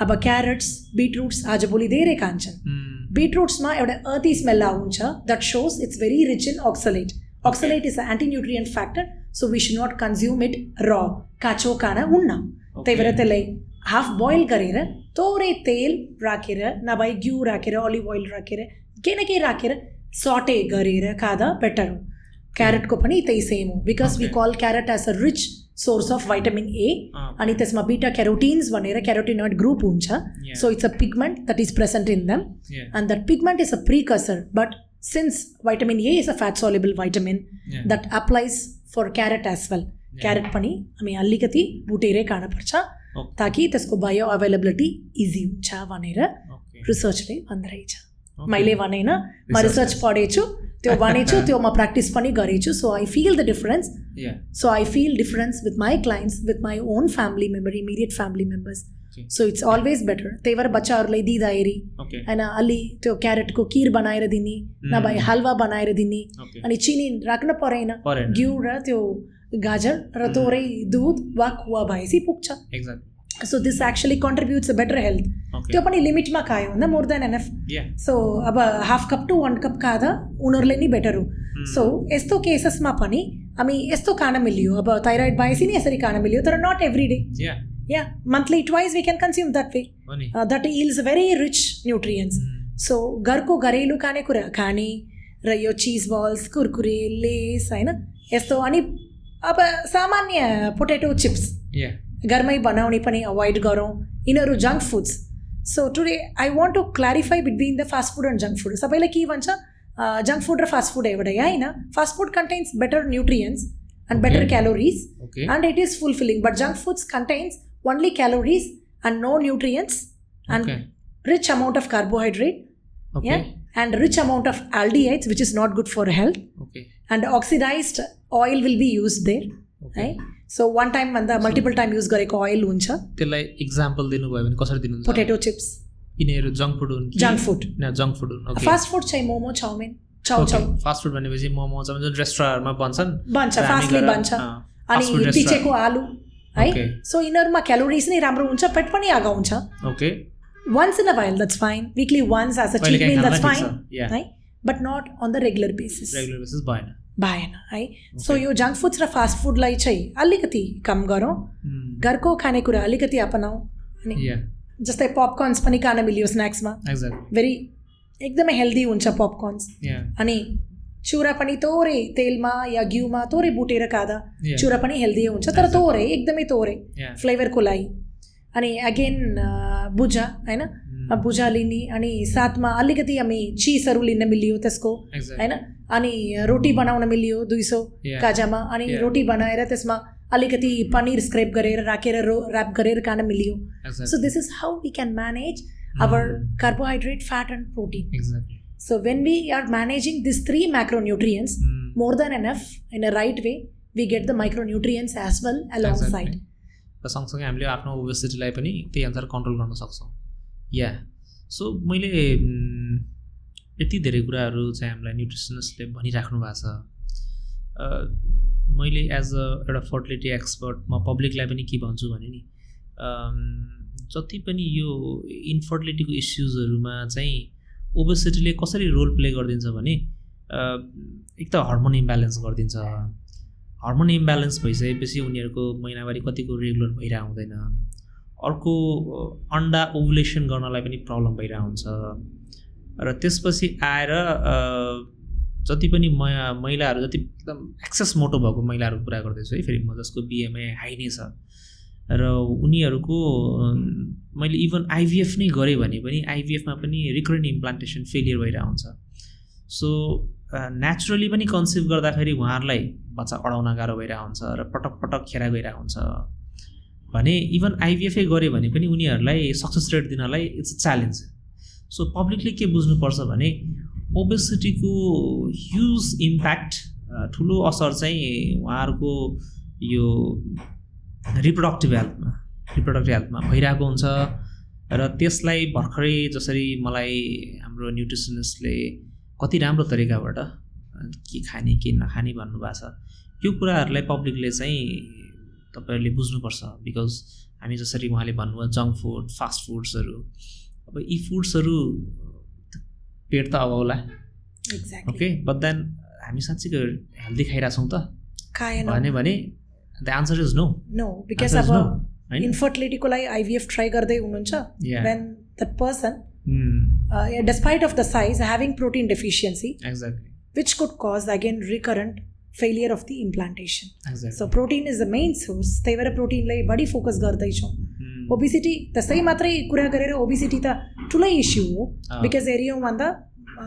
अब क्यारेट्स बिटरुट्स आजभोलि धेरै खान्छन् बिटरुट्समा एउटा अर्दी स्मेल आउँछ that shows it's very rich in oxalate Oxalate is an anti-nutrient factor, so we should not consume it raw. काचो खाना हुन्न त्यही भएर त्यसलाई हाफ बोइल गरेर थोरै तेल राखेर नभए घिउ राखेर अलिभ ओइल राखेर केही न केही राखेर सटे गरेर खाँदा बेटर हो क्यारेटको पनि त्यही सेम हो because we call carrot as a rich source of vitamin A अनि त्यसमा बिटा क्यारोटिन्स भनेर क्यारोटिनोइड ग्रुप हुन्छ so it's a pigment that is present in them and that pigment is a precursor but since vitamin A is a fat soluble vitamin that applies for carrot as well carrot पनि हामी अलिकति बुटेरै खान पर्छ ताकि त्यसको bio availability easy हुन्छ भनेर रिसर्चले भन्दै छ मैले भनेन म रिसर्च पढेछु त्यो भनेछु त्यो म प्र्याक्टिस पनि गरेछु so I feel the difference so I feel difference with my clients with my own family member immediate family members so it's always better त्यही भएर बच्चाहरूलाई दिँदाखेरि होइन अलि त्यो क्यारेटको खिर बनाएर दिने नभए हलवा बनाएर दिने अनि चिनी राख्न परेन घिउ र त्यो गाजर र थोरै दुध वा खुवा भएपछि पुग्छ so this actually contributes a better health त्यो पनि लिमिटमा खायो भन्दा मोर देन एनफ सो अब हाफ कप टु 1 कप खाँदा उनीहरूले नि बेटर हो सो यस्तो केसेसमा पनि हामी यस्तो खान मिल्यो अब थाइरोइड भएपछि नि यसरी खान मिल्यो तर not every day monthly twice we can consume that way that yields very rich nutrients so घरको घरेलु खानेकुरा खाने र यो चिज बल्स कुरकुरे लेस होइन यस्तो अनि अब सामान्य पोटेटो चिप्स घरमै बनाउने पनि अभोइड गरौँ यिनीहरू junk foods so today I want to clarify between the fast food and junk food सबैले के भन्छ जङ्क फुड र फास्ट फुड एउटै होइन fast food contains better nutrients and better calories and it is fulfilling but junk foods contains only calories and no nutrients and rich amount of carbohydrate and rich amount of aldehydes which is not good for health and oxidized oil will be used there right so one time and the multiple time use gareko oil huncha त्यसलाई example दिनु भयो भने कसरी दिनुहुन्छ potato chips यिनीहरु junk food हुन् junk food हुन् okay fast food चाहिँ momo chowmein fast food भनेपछि मोमो जुन रेस्टुरेन्टमा बन्छ फास्टली बन्छ अनि पिचेको आलु है सो यिनीहरुमा क्यालोरिज नै राम्रो हुन्छ पेट पनि आगा हुन्छ okay once in a while that's fine weekly once as a cheat meal that's fine right but not on the regular basis भएन है सो यो जङ्क फुड्स र फास्ट फुडलाई चाहिँ अलिकति कम गरौँ घरको खानेकुरा अलिकति अपनाऊ अनि जस्तै पपकर्न्स पनि खान मिल्यो स्न्याक्समा भेरी एकदमै हेल्दी हुन्छ पपकर्न्स अनि चुरा पनि थोरै तेलमा या घिउमा थोरै बुटेर खाँदा चुरा पनि हेल्दी हुन्छ तर थोरै एकदमै थोरै फ्लेभरको लागि अनि अगेन भुजा होइन भुजा लिने अनि साथमा अलिकति हामी चिजहरू लिन मिल्यो त्यसको होइन अनि रोटी बनाउन मिल्यो 200 काजामा अनि रोटी बनाएर त्यसमा अलिकति पनीर स्क्रैप गरेर राखेर ऱ्याप गरेर खान मिल्यो so this is how we can manage our carbohydrate, fat and protein. Exactly. So when we are managing these 3 macronutrients more than enough in a right way, we get the micronutrients as well alongside. र सँगसँगै हामीले आफ्नो ओबेसिटीलाई पनि त्यही अनुसार control गर्न सक्छौँ so मैले यति धेरै कुराहरू चाहिँ हामीलाई न्युट्रिसनिस्टले भनिराख्नु भएको छ मैले एज अ एउटा फर्टिलिटी एक्सपर्ट म पब्लिकलाई पनि के भन्छु भने नि जति पनि यो इन्फर्टिलिटीको इस्युजहरूमा चाहिँ ओबेसिटीले कसरी रोल प्ले गरिदिन्छ भने एक त हर्मोन इम्ब्यालेन्स गरिदिन्छ हर्मोन इम्ब्यालेन्स भइसकेपछि उनीहरूको महिनावारी कतिको रेगुलर भइरहेको हुँदैन अर्को अन्डा ओभुलेसन गर्नलाई पनि प्रब्लम भइरहेको हुन्छ र त्यसपछि आएर जति पनि महिलाहरू जति एकदम एक्सेस मोटो भएको महिलाहरूको कुरा गर्दैछु है फेरि म जसको बिएमआई हाई नै छ र उनीहरूको मैले इभन आइभिएफ नै गरेँ भने पनि आइभिएफमा पनि रिकरेन्ट इम्प्लान्टेसन फेलियर भइरहेको हुन्छ सो नेचुरली पनि कन्सिभ गर्दाखेरि उहाँहरूलाई बच्चा अडाउन गाह्रो भइरहेको हुन्छ र पटक पटक खेरा गइरहेको हुन्छ भने इभन आइभिएफै गऱ्यो भने पनि उनीहरूलाई सक्सेस रेट दिनलाई इट्स अ च्यालेन्ज सो पब्लिकले के बुझ्नुपर्छ भने ओबेसिटीको ह्युज इम्प्याक्ट ठुलो असर चाहिँ उहाँहरूको यो रिप्रोडक्टिभ हेल्थमा भइरहेको हुन्छ र त्यसलाई भर्खरै जसरी मलाई हाम्रो न्युट्रिसनिस्टले कति राम्रो तरिकाबाट के खाने के नखाने भन्नुभएको छ यो कुराहरूलाई पब्लिकले चाहिँ तपाईँहरूले बुझ्नुपर्छ बिकज हामी जसरी उहाँले भन्नुभयो जङ्क फुड फास्ट फुड्सहरू अब यी फुड्सहरू पेट त अभाउला ओके बट देन हामी साँच्चीको हेल्दी खाइरहेछौँ त भने the answer is no because अब इन्फर्टिलिटीको लागि आइभिएफ ट्राई गर्दै हुनुहुन्छ when that person despite of the size having protein deficiency which could cause again recurrent failure of the implantation so protein is the main source त्यही भएर प्रोटिनलाई बढी focus गर्दैछौँ obesity त्यसै मात्रै कुरा गरेर ओबिसिटी त ठुलै इस्यु हो बिकज हेऱ्यौँ भन्दा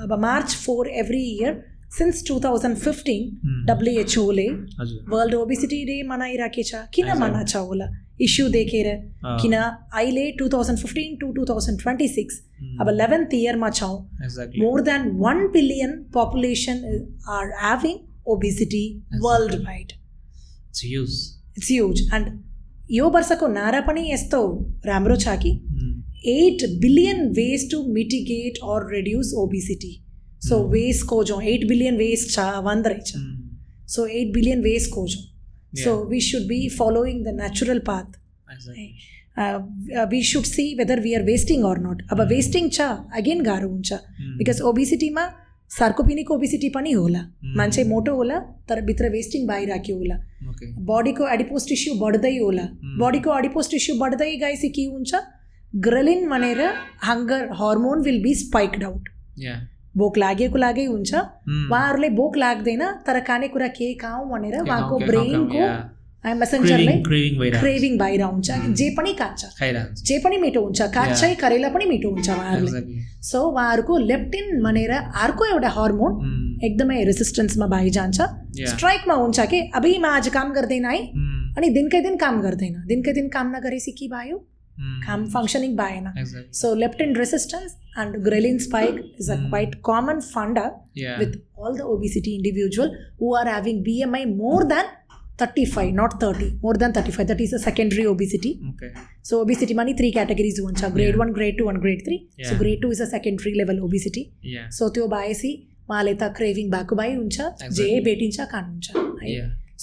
अब March 4 every year since 2015 WHO ले वर्ल्ड ओबेसिटी डे मनाइराखेछ। किन मनाछ होला इस्यु देखेर? किन अहिले 2015 to 2026 अब 11th इयरमा छौँ। More than 1 billion population are having obesity worldwide. It's huge. And यो वर्षको नारा पनि यस्तो राम्रो छ कि 8 billion ways to mitigate or reduce obesity. So ways खोजौँ, 8 billion ways छ भन्दो रहेछ। So 8 billion ways खोजौँ। So we should be following the natural path. We should see whether we are wasting or not. अब wasting छ again गाह्रो हुन्छ, because ओबेसिटीमा सार्कोपेनिक obesity पनि होला, मान्छे मोटो होला तर भित्र वेस्टिङ भइराख्यो होला, बडीको एडिपोज टिस्यु बढ्दै होला। बडीको एडिपोज टिस्यु बढ्दै गएपछि के हुन्छ? ग्रेलिन भनेर hunger hormone will be spiked out. भोक लागेको लागै हुन्छ, उहाँहरूले भोक लाग्दैन तर खानेकुरा के खाउँ भनेर उहाँको ब्रेनको मेसेन्जरले क्रेभिङ भइरहेको हुन्छ। जे पनि खान्छ, जे पनि मिठो हुन्छ, काँचै करेला पनि मिठो हुन्छ उहाँहरूले। सो उहाँहरूको लेप्टिन भनेर अर्को एउटा हर्मोन एकदमै रेसिस्टेन्समा भइजान्छ, स्ट्राइकमा हुन्छ कि अभी म आज काम गर्दैन है, अनि दिनकै दिन काम गर्दैन। दिनकै दिन काम नगरेपछि के भयो? काम फङ्सनिङ भएन। So leptin resistance and ghrelin spike is a quite common funda with all the obesity individual who are having BMI more than 35, not 30, more than 35. That is a secondary obesity. So obesity mani 3 categories huncha, grade 1, grade 2 and grade 3. So grade 2 is a secondary level obesity. So त्यो भएपछि उहाँले त craving भएको भइ हुन्छ, जे भेटिन्छ खानुहुन्छ।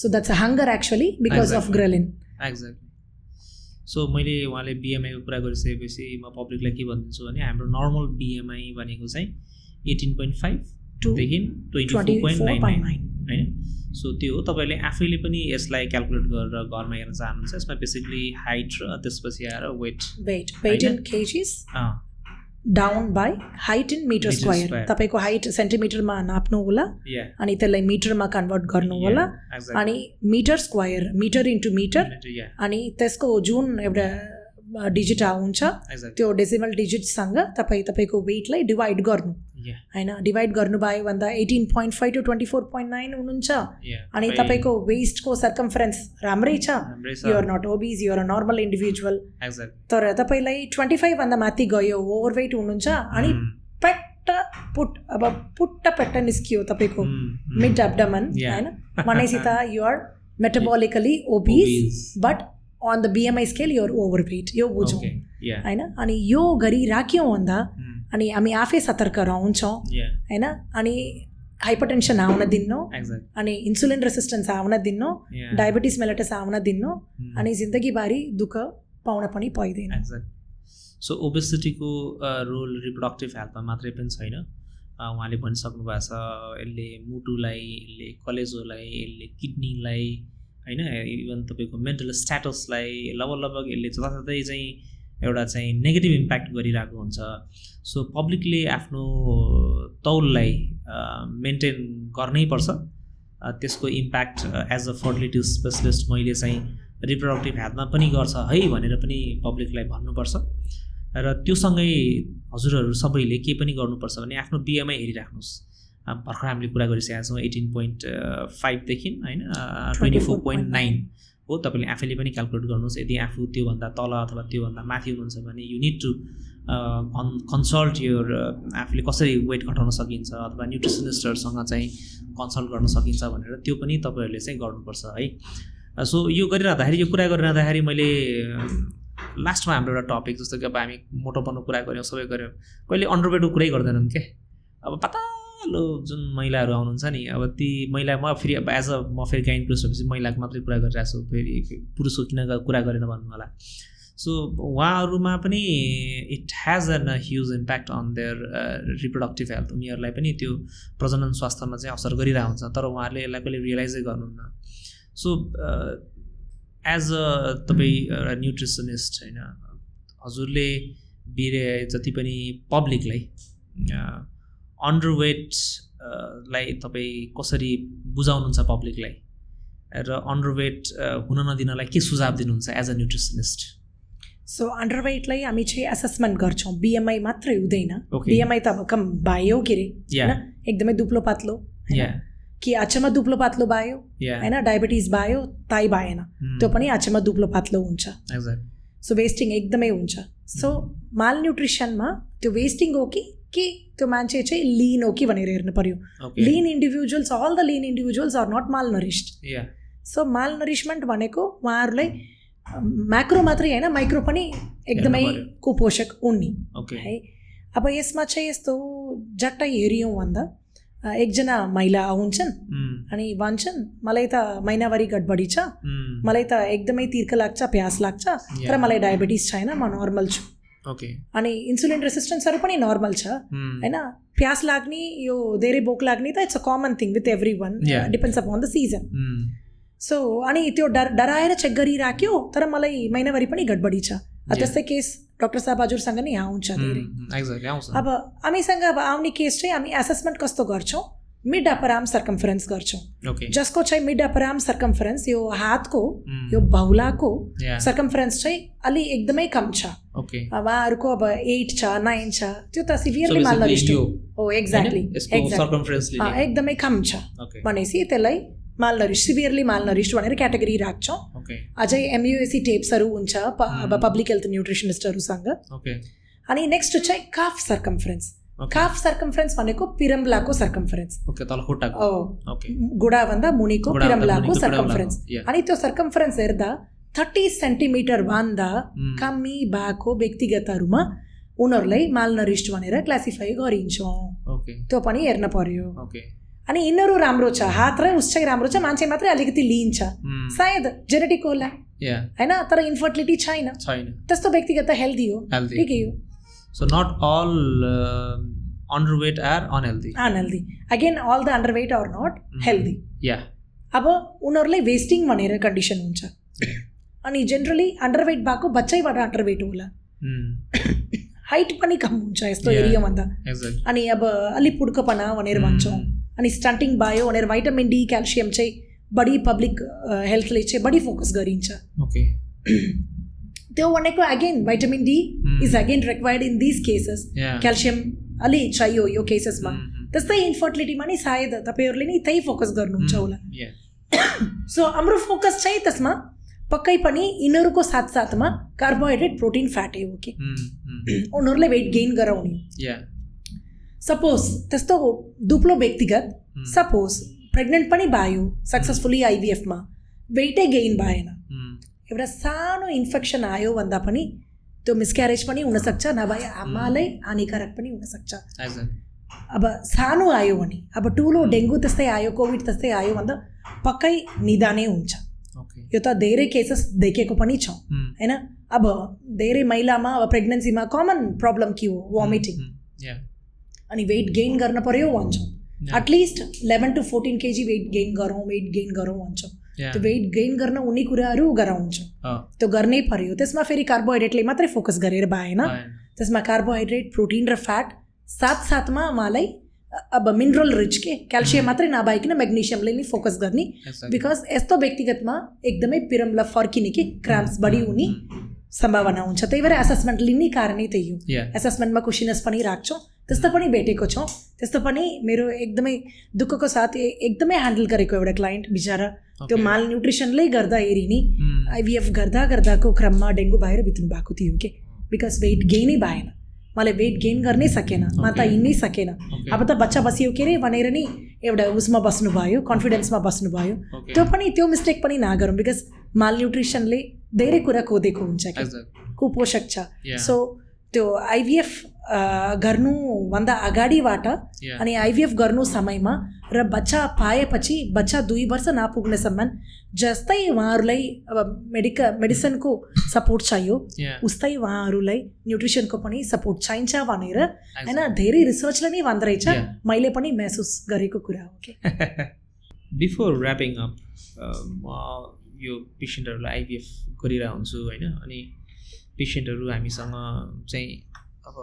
So that's a hunger actually because of ghrelin. Exactly. So मैले उहाँले BMI को कुरा गरिसकेपछि म पब्लिकलाई के भनिदिन्छु भने हाम्रो नर्मल BMI भनेको चाहिँ 18.5 देखि 24.99 हैन। सो त्यो तपाईले आफैले पनि यसलाई क्याल्कुलेट गरेर घरमा हेर्न चाहनुहुन्छ। यसमा बेसिकली हाइट र त्यसपछि आएर weight in kgs down by height in metre square. तपाईको हाइट सेन्टिमिटरमा नाप्नु होला अनि त्यसलाई मिटरमा कन्भर्ट गर्नु होला, अनि metre square, metre into metre, अनि त्यसको जुन एउटा डिजिट हुन्छ त्यो डेसिमल डिजिटसँग तपाईको वेटलाई डिवाइड गर्नु हैन। डिवाइड गर्नुभयो भन्दा 18.5 to 24.9 हुनुहुन्छ, अनि तपाईको वेस्टको सर्कमफरेन्स राम्रै छ, you are not obese, you are a normal individual. तर तपाईलाई 25 भन्दा माथि गयो, ओभरवेट हुनुहुन्छ, अनि पुट्ट निस्कियो तपाईको मिड एब्डोमेन हैन, भनेपछि त you are metabolically obese but on the BMI scale you are overweight, यो बुझौँ हैन। अनि यो गरी राख्यौँ भन्दा अनि हामी आफै सतर्क रहन्छौँ हैन, अनि हाइपरटेन्सन आउन दिन्नौ, अनि इन्सुलिन रेसिस्टेन्स आउन दिन्नौ, डायबिटिज मेलिटस आउन दिन्नौ, अनि जिन्दगीभरि दुःख पाउन पनि पाइदैन। सो ओबेसिटीको रोल रिप्रोडक्टिभ हेल्थमा मात्रै पनि छैन, उहाँले भनिसक्नु भएको छ यसले मुटुलाई, यसले कलेजोलाई, यसले किडनीलाई हैन, इभन तपाईँको मेन्टल स्ट्याटसलाई लगभग यसले जताततै चाहिँ एउटा चाहिँ नेगेटिभ इम्प्याक्ट गरिरहेको हुन्छ। सो पब्लिकले आफ्नो तौललाई मेन्टेन गर्नै पर्छ। त्यसको impact as a fertility specialist मैले चाहिँ रिप्रोडक्टिभ हेल्थमा पनि गर्छ है भनेर पनि पब्लिकलाई भन्नुपर्छ। र त्यो सँगै हजुरहरू सबैले के पनि गर्नुपर्छ भने आफ्नो BMI हेरिराख्नुहोस्। भर्खर हामीले कुरा गरिसकेका छौँ 18.5 देखि हैन 24.9 हो। तपाईँले आफैले पनि क्याल्कुलेट गर्नुहोस्। यदि आफू त्योभन्दा तल अथवा त्योभन्दा माथि हुनुहुन्छ भने you need to consult your, आफूले कसरी वेट घटाउन सकिन्छ अथवा न्युट्रिसनिस्टहरूसँग चाहिँ कन्सल्ट गर्न सकिन्छ भनेर त्यो पनि तपाईँहरूले चाहिँ गर्नुपर्छ है। सो यो गरिरहँदाखेरि, यो कुरा गरिरहँदाखेरि मैले लास्टमा हाम्रो एउटा टपिक जस्तो कि अब हामी मोटोपनको कुरा गऱ्यौँ, सबै गऱ्यौँ, कहिले अन्डरवेटको कुरै गर्दैनौँ के। अब पातलो जुन महिलाहरू आउनुहुन्छ नि, अब ती महिला म फेरि अब एज अ म फेरि गाइन प्लस भएपछि महिलाको मात्रै कुरा गरिरहेको छु, फेरि पुरुषको किन कुरा गरेन भन्नु होला। सो उहाँहरूमा पनि it has an huge impact on their reproductive health. उनीहरूलाई पनि त्यो प्रजनन स्वास्थ्यमा चाहिँ असर गरिरहेको हुन्छ, तर उहाँहरूले यसलाई कहिले रियलाइजै गर्नुहुन्न। सो एज अ तपाईँ एउटा न्युट्रिसनिस्ट होइन, हजुरले जति पनि पब्लिकलाई अन्डरवेटलाई तपाईँ कसरी बुझाउनुहुन्छ पब्लिकलाई, र अन्डरवेट हुन नदिनलाई के सुझाव दिनुहुन्छ एज अ न्युट्रिसनिस्ट? सो अन्डरवेटलाई हामी चाहिँ एसेसमेन्ट गर्छौँ, BMI मात्रै हुँदैन। BMI त अब कम भयो के अरे होइन, एकदमै दुब्लो पातलो कि आँचामा दुब्लो पातलो भयो होइन, डायबिटिज भयो, ताई भएन, त्यो पनि आँचामा दुब्लो पातलो हुन्छ। सो वेस्टिङ एकदमै हुन्छ। सो माल न्युट्रिसनमा त्यो वेस्टिङ हो कि त्यो मान्छे चाहिँ लिन हो कि भनेर हेर्नु पर्यो। Lean individuals, all the lean individuals are not malnourished. So malnourishment भनेको उहाँहरूलाई म्याक्रो मात्रै होइन, माइक्रो पनि एकदमै कुपोषक उनी है। अब यसमा चाहिँ यस्तो झट्टै हेऱ्यौँ भन्दा एकजना महिला आउँछन् अनि भन्छन् मलाई त महिनावारी गडबडी छ, मलाई त एकदमै तिर्ख लाग्छ, प्यास लाग्छ, तर मलाई डायबिटिज छैन, म नर्मल छु। अनि इन्सुलिन रेसिस्टेन्सहरू पनि नर्मल छ होइन। प्यास लाग्ने, यो धेरै भोक लाग्ने त it's a common thing with everyone, depends upon the season. So अनि त्यो डराएर चेक गरिराख्यो, तर मलाई महिनावारी पनि गडबडी छ। त्यस्तै केस डाक्टर साहब हजुरसँग नै आउँछ धेरै। अब हामीसँग अब आउने केस चाहिँ हामी एसेसमेन्ट कस्तो गर्छौँ, मिड अपर आर्म सर्कम्फरेन्स गर्छौँ, जसको चाहिँ मिड अपर आर्म सर्कम्फरेन्स यो हातको यो बाहुलाको सर्कम्फरेन्स चाहिँ अलि एकदमै कम छ। उहाँहरूको अब 8 छ 9 छ, त्यो त सिभियरली मालनरिस्ड हो। एक्ज्याक्टली एकदमै कम छ भनेपछि त्यसलाई मालनरिस्ड, सिभियरली मालनरिस्ड भनेर क्याटेगोरी राख्छौँ। अझै MUSC टेप्सहरू हुन्छ अब पब्लिक हेल्थ न्युट्रिसनिस्टहरूसँग। अनि नेक्स्ट चाहिँ काफ सर्कम्फरेन्स। काफ सर्कम्फरेन्स भनेको पिरम्लाको सर्कम्फरेन्स, गुडाभन्दा मुनिको पिरम्लाको सर्कम्फरेन्स। अनि त्यो सर्कम्फरेन्स हेर्दा 30 सेन्टिमिटर भन्दा कमी भएको व्यक्तिगतहरूमा उनीहरूलाई मालनरिस्ड भनेर क्लासिफाई गरिन्छौँ। त्यो पनि हेर्न पर्यो। अनि यिनीहरू राम्रो छ, हात र उस चाहिँ राम्रो छ, मान्छे मात्रै अलिकति लिन्छ, सायद जेनेटिक होला होइन, तर इन्फर्टिलिटी छैन, त्यस्तो व्यक्तिगत हेल्दी हो, ठिकै हो। So not all underweight are unhealthy. Again, all the underweight are not healthy. अब उनीहरूलाई वेस्टिङ भनेर कन्डिसन हुन्छ। अनि जेनरली अन्डरवेट भएको बच्चैबाट अन्डरवेट होला, हाइट पनि कम हुन्छ यस्तो एरिया भन्दा। अनि अब अलि पुड्कपना भनेर भन्छौँ। अनि स्टन्टिङ भयो भनेर भाइटामिन डी, क्याल्सियम चाहिँ बढी पब्लिक हेल्थले चाहिँ बढी फोकस गरिन्छ। त्यो भनेको again vitamin D is again required in this cases, calcium अलि चाहियो यो केसेसमा। त्यस्तै इन्फर्टिलिटीमा नि सायद तपाईँहरूले नि त्यही फोकस गर्नुहुन्छ होला। सो हाम्रो फोकस चाहिँ त्यसमा पक्कै पनि यिनीहरूको साथसाथमा कार्बोहाइड्रेट, प्रोटिन, फ्याटै हो कि उनीहरूले वेट गेन गराउने। सपोज त्यस्तो दुप्लो व्यक्तिगत सपोज प्रेग्नेन्ट पनि भयो सक्सेसफुली IVFमा, वेटै गेन भएन, एउटा सानो इन्फेक्सन आयो भन्दा पनि त्यो मिसक्यारेज पनि हुनसक्छ, नभए आमालाई हानिकारक पनि हुनसक्छ। अब सानो आयो भने, अब ठुलो डेङ्गु त्यस्तै आयो, कोभिड त्यस्तै आयो भन्दा पक्कै निदानै हुन्छ। यो त धेरै केसेस देखेको पनि छौँ होइन। अब धेरै महिलामा अब प्रेग्नेन्सीमा कमन प्रब्लम के हो, भोमिटिङ। अनि वेट गेन गर्न पर्यो भन्छौँ, at least 11 to 14 kg weight gain गरौँ भन्छौँ। त्यो वेट गेन गर्न उनी कुराहरू गराउँछौँ, त्यो गर्नै पर्यो। त्यसमा फेरि कार्बोहाइड्रेटले मात्रै फोकस गरेर भएन, त्यसमा कार्बोहाइड्रेट, प्रोटिन र फ्याट साथसाथमा उहाँलाई अब मिनरल रिच के क्याल्सियम मात्रै नभइकन म्याग्नेसियमले नै फोकस गर्ने। बिकज यस्तो व्यक्तिगतमा एकदमै पिरम्ला फर्किने कि क्राम्प्स बढी हुने सम्भावना हुन्छ। त्यही भएर एसेसमेन्ट लिने कारणै त्यही हो। एसेसमेन्टमा क्वेसनस पनि राख्छौँ, त्यस्तो पनि भेटेको छौँ। त्यस्तो पनि मेरो एकदमै दुःखको साथ एकदमै ह्यान्डल गरेको एउटा क्लाइन्ट बिचरा त्यो माल न्युट्रिसनले गर्दा हेरिने IVF गर्दाको क्रममा डेङ्गु भएर बित्नु भएको थियो कि बिकज वेट गेनै भएन, मलाई वेट गेन गर्नै सकेन, म त हिँड्नै सकेन। अब त बच्चा बसियो के अरे भनेर नि एउटा उसमा बस्नुभयो, कन्फिडेन्समा बस्नुभयो। त्यो पनि त्यो मिस्टेक पनि नगरौँ, बिकज माल न्युट्रिसनले धेरै कुरा खोदेको हुन्छ कि कुपोषक छ। सो त्यो IVF गर्नुभन्दा अगाडिबाट अनि IVF गर्नु समयमा र बच्चा पाएपछि बच्चा 2 वर्ष नपुग्नेसम्म जस्तै उहाँहरूलाई अब मेडिसिनको सपोर्ट चाहियो, उस्तै उहाँहरूलाई न्युट्रिसनको पनि सपोर्ट चाहिन्छ भनेर होइन धेरै रिसर्चले नै भन्दो रहेछ। मैले पनि महसुस गरेको कुरा हो कि। बिफोर ऱ्यापिङ अप, यो पेसेन्टहरूलाई IVF गरिरहेको हुन्छु होइन। अनि पेसेन्टहरू हामीसँग चाहिँ अब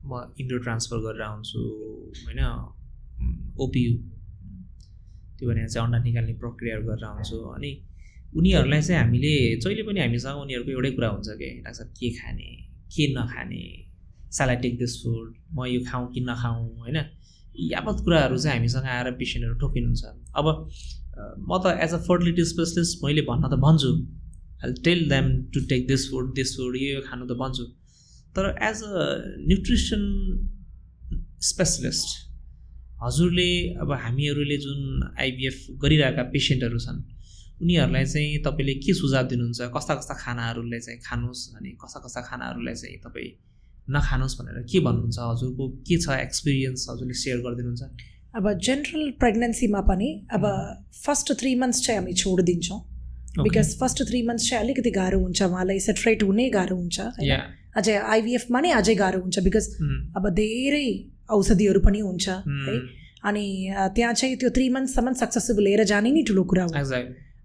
म इन्डो ट्रान्सफर गरेर आउँछु होइन, OPU त्यो भनेर चाहिँ अन्डा निकाल्ने प्रक्रियाहरू गरेर आउँछु। अनि उनीहरूलाई चाहिँ हामीले जहिले पनि हामीसँग उनीहरूको एउटै कुरा हुन्छ कि डाक्टर के खाने के नखाने, साल आई टेक दिस फुड, म यो खाऊँ कि नखाऊँ होइन, यावत कुराहरू चाहिँ हामीसँग आएर पेसेन्टहरू ठोकिनुहुन्छ। अब म त एज अ फर्टिलिटी स्पेसलिस्ट मैले भन्न त भन्छु, I tell them to take this food यो खानु त भन्छु, तर एज अ न्युट्रिसन स्पेसलिस्ट हजुरले अब हामीहरूले जुन आइभिएफ गरिरहेका पेसेन्टहरू छन् उनीहरूलाई चाहिँ तपाईँले के सुझाव दिनुहुन्छ, कस्ता कस्ता खानाहरूलाई चाहिँ खानुहोस् अनि कस्ता कस्ता खानाहरूलाई चाहिँ तपाईँ नखानुहोस् भनेर के भन्नुहुन्छ? हजुरको के छ एक्सपिरियन्स, हजुरले सेयर गरिदिनुहुन्छ? अब जेनरल प्रेग्नेन्सीमा पनि अब फर्स्ट 3 months चाहिँ हामी छोडिदिन्छौँ, बिकज फर्स्ट 3 months चाहिँ अलिकति गाह्रो हुन्छ, उहाँलाई सेटरेट हुने गाह्रो हुन्छ, अझै आइभिएफमा नै अझै गाह्रो हुन्छ, बिकज अब धेरै औषधिहरू पनि हुन्छ है, अनि त्यहाँ चाहिँ त्यो 3 monthsसम्म सक्सेसफुल लिएर जाने नै ठुलो कुरा हो।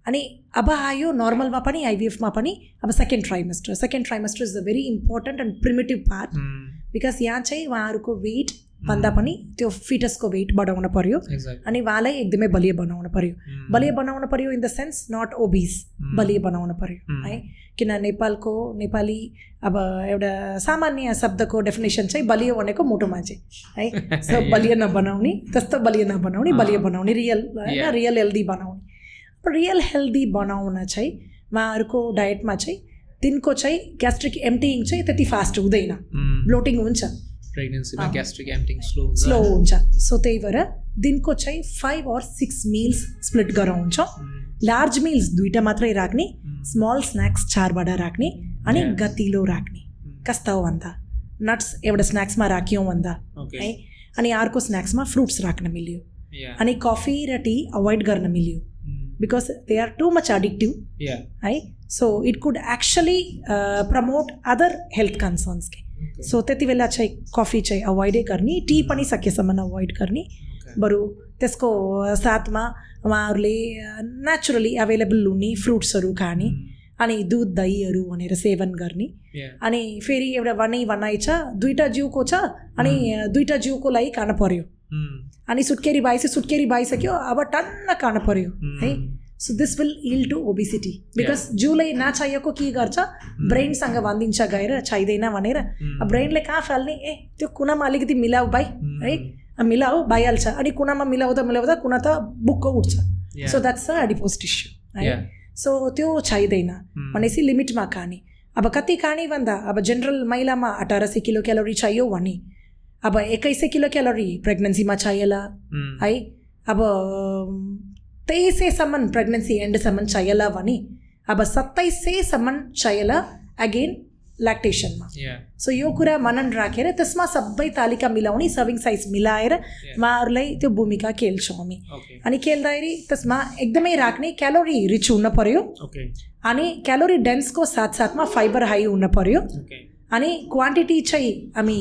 अनि अब आयो नर्मलमा पनि आइभिएफमा पनि अब second trimester is a very important and primitive part, because यहाँ चाहिँ उहाँहरूको वेट भन्दा पनि त्यो फिटसको वेट बढाउन पर्यो अनि उहाँलाई एकदमै बलियो बनाउन पर्यो in the sense not obese, बलियो बनाउन पर्यो है, किन नेपाली अब एउटा सामान्य शब्दको डेफिनेसन चाहिँ बलियो भनेको मोटो मान्छे है, सो बलियो नबनाउने, त्यस्तो बलियो नबनाउने, बलियो बनाउने, रियल हेल्दी बनाउने। रियल हेल्दी बनाउन चाहिँ उहाँहरूको डायटमा चाहिँ दिनको चाहिँ ग्यास्ट्रिक एम्प्टिङ चाहिँ त्यति फास्ट हुँदैन, ब्लोटिङ हुन्छ, प्रेग्नेन्सीमा ग्यास्ट्रिक एम्प्टिङ स्लो हुन्छ, सो त्यही भएर दिनको चाहिँ 5 or 6 meals स्प्लिट गराउँछौँ। लार्ज मिल्स 2टा मात्रै राख्ने, स्मल स्न्याक्स 4वटा राख्ने अनि गतिलो राख्ने। कस्ता हो भन्दा नट्स एउटा स्न्याक्समा राख्यौँ भन्दा है, अनि अर्को स्न्याक्समा फ्रुट्स राख्न मिल्यो, अनि कफी र टी अभोइड गर्न मिल्यो, because they are too much addictive, right? So it could actually promote other health concerns के, so त्यति बेला चाहिँ कफी चाहिँ अभोइडै गर्ने, टी पनि सकेसम्म अभोइड गर्ने, बरु त्यसको साथमा उहाँहरूले नेचुरली अभाइलेबल हुने फ्रुट्सहरू खाने अनि दुध दहीहरू भनेर सेवन गर्ने। अनि फेरि एउटा भनाइ छ 2टा जिउको छ अनि 2टा जिउको लागि खान पर्यो, अनि सुत्केरी भइसक्यो अब टन्न खान पर्यो है, so this will ill to obesity, because जिउलाई नचाहिएको के गर्छ, ब्रेनसँग भनिदिन्छ गएर चाहिँदैन भनेर, अब ब्रेनले कहाँ फाल्ने, त्यो कुनामा अलिकति मिलाऊ भाइ है, मिलाऊ भइहाल्छ, अनि कुनामा मिलाउँदा कुना त बुक्क उठ्छ, so that's a adipose tissue है, सो त्यो चाहिँदैन भनेपछि लिमिटमा खाने। अब कति खाने भन्दा अब जेनरल महिलामा 1800 किलो क्यालोरी चाहियो भने अब 2100 किलो क्यालोरी प्रेग्नेन्सीमा चाहिएला है, अब 2300सम्म प्रेग्नेन्सी एन्डसम्म चाहिएला भने अब 2700सम्म चाहिएला अगेन ल्याक्टेसनमा। सो यो कुरा मनन राखेर त्यसमा सबै तालिका मिलाउने, सर्भिङ साइज मिलाएर उहाँहरूलाई त्यो भूमिका खेल्छौँ हामी, अनि खेल्दाखेरि त्यसमा एकदमै राख्ने, क्यालोरी रिच हुन पर्यो अनि क्यालोरी डेन्सको साथसाथमा फाइबर हाई हुन पर्यो, अनि क्वान्टिटी चाहिँ हामी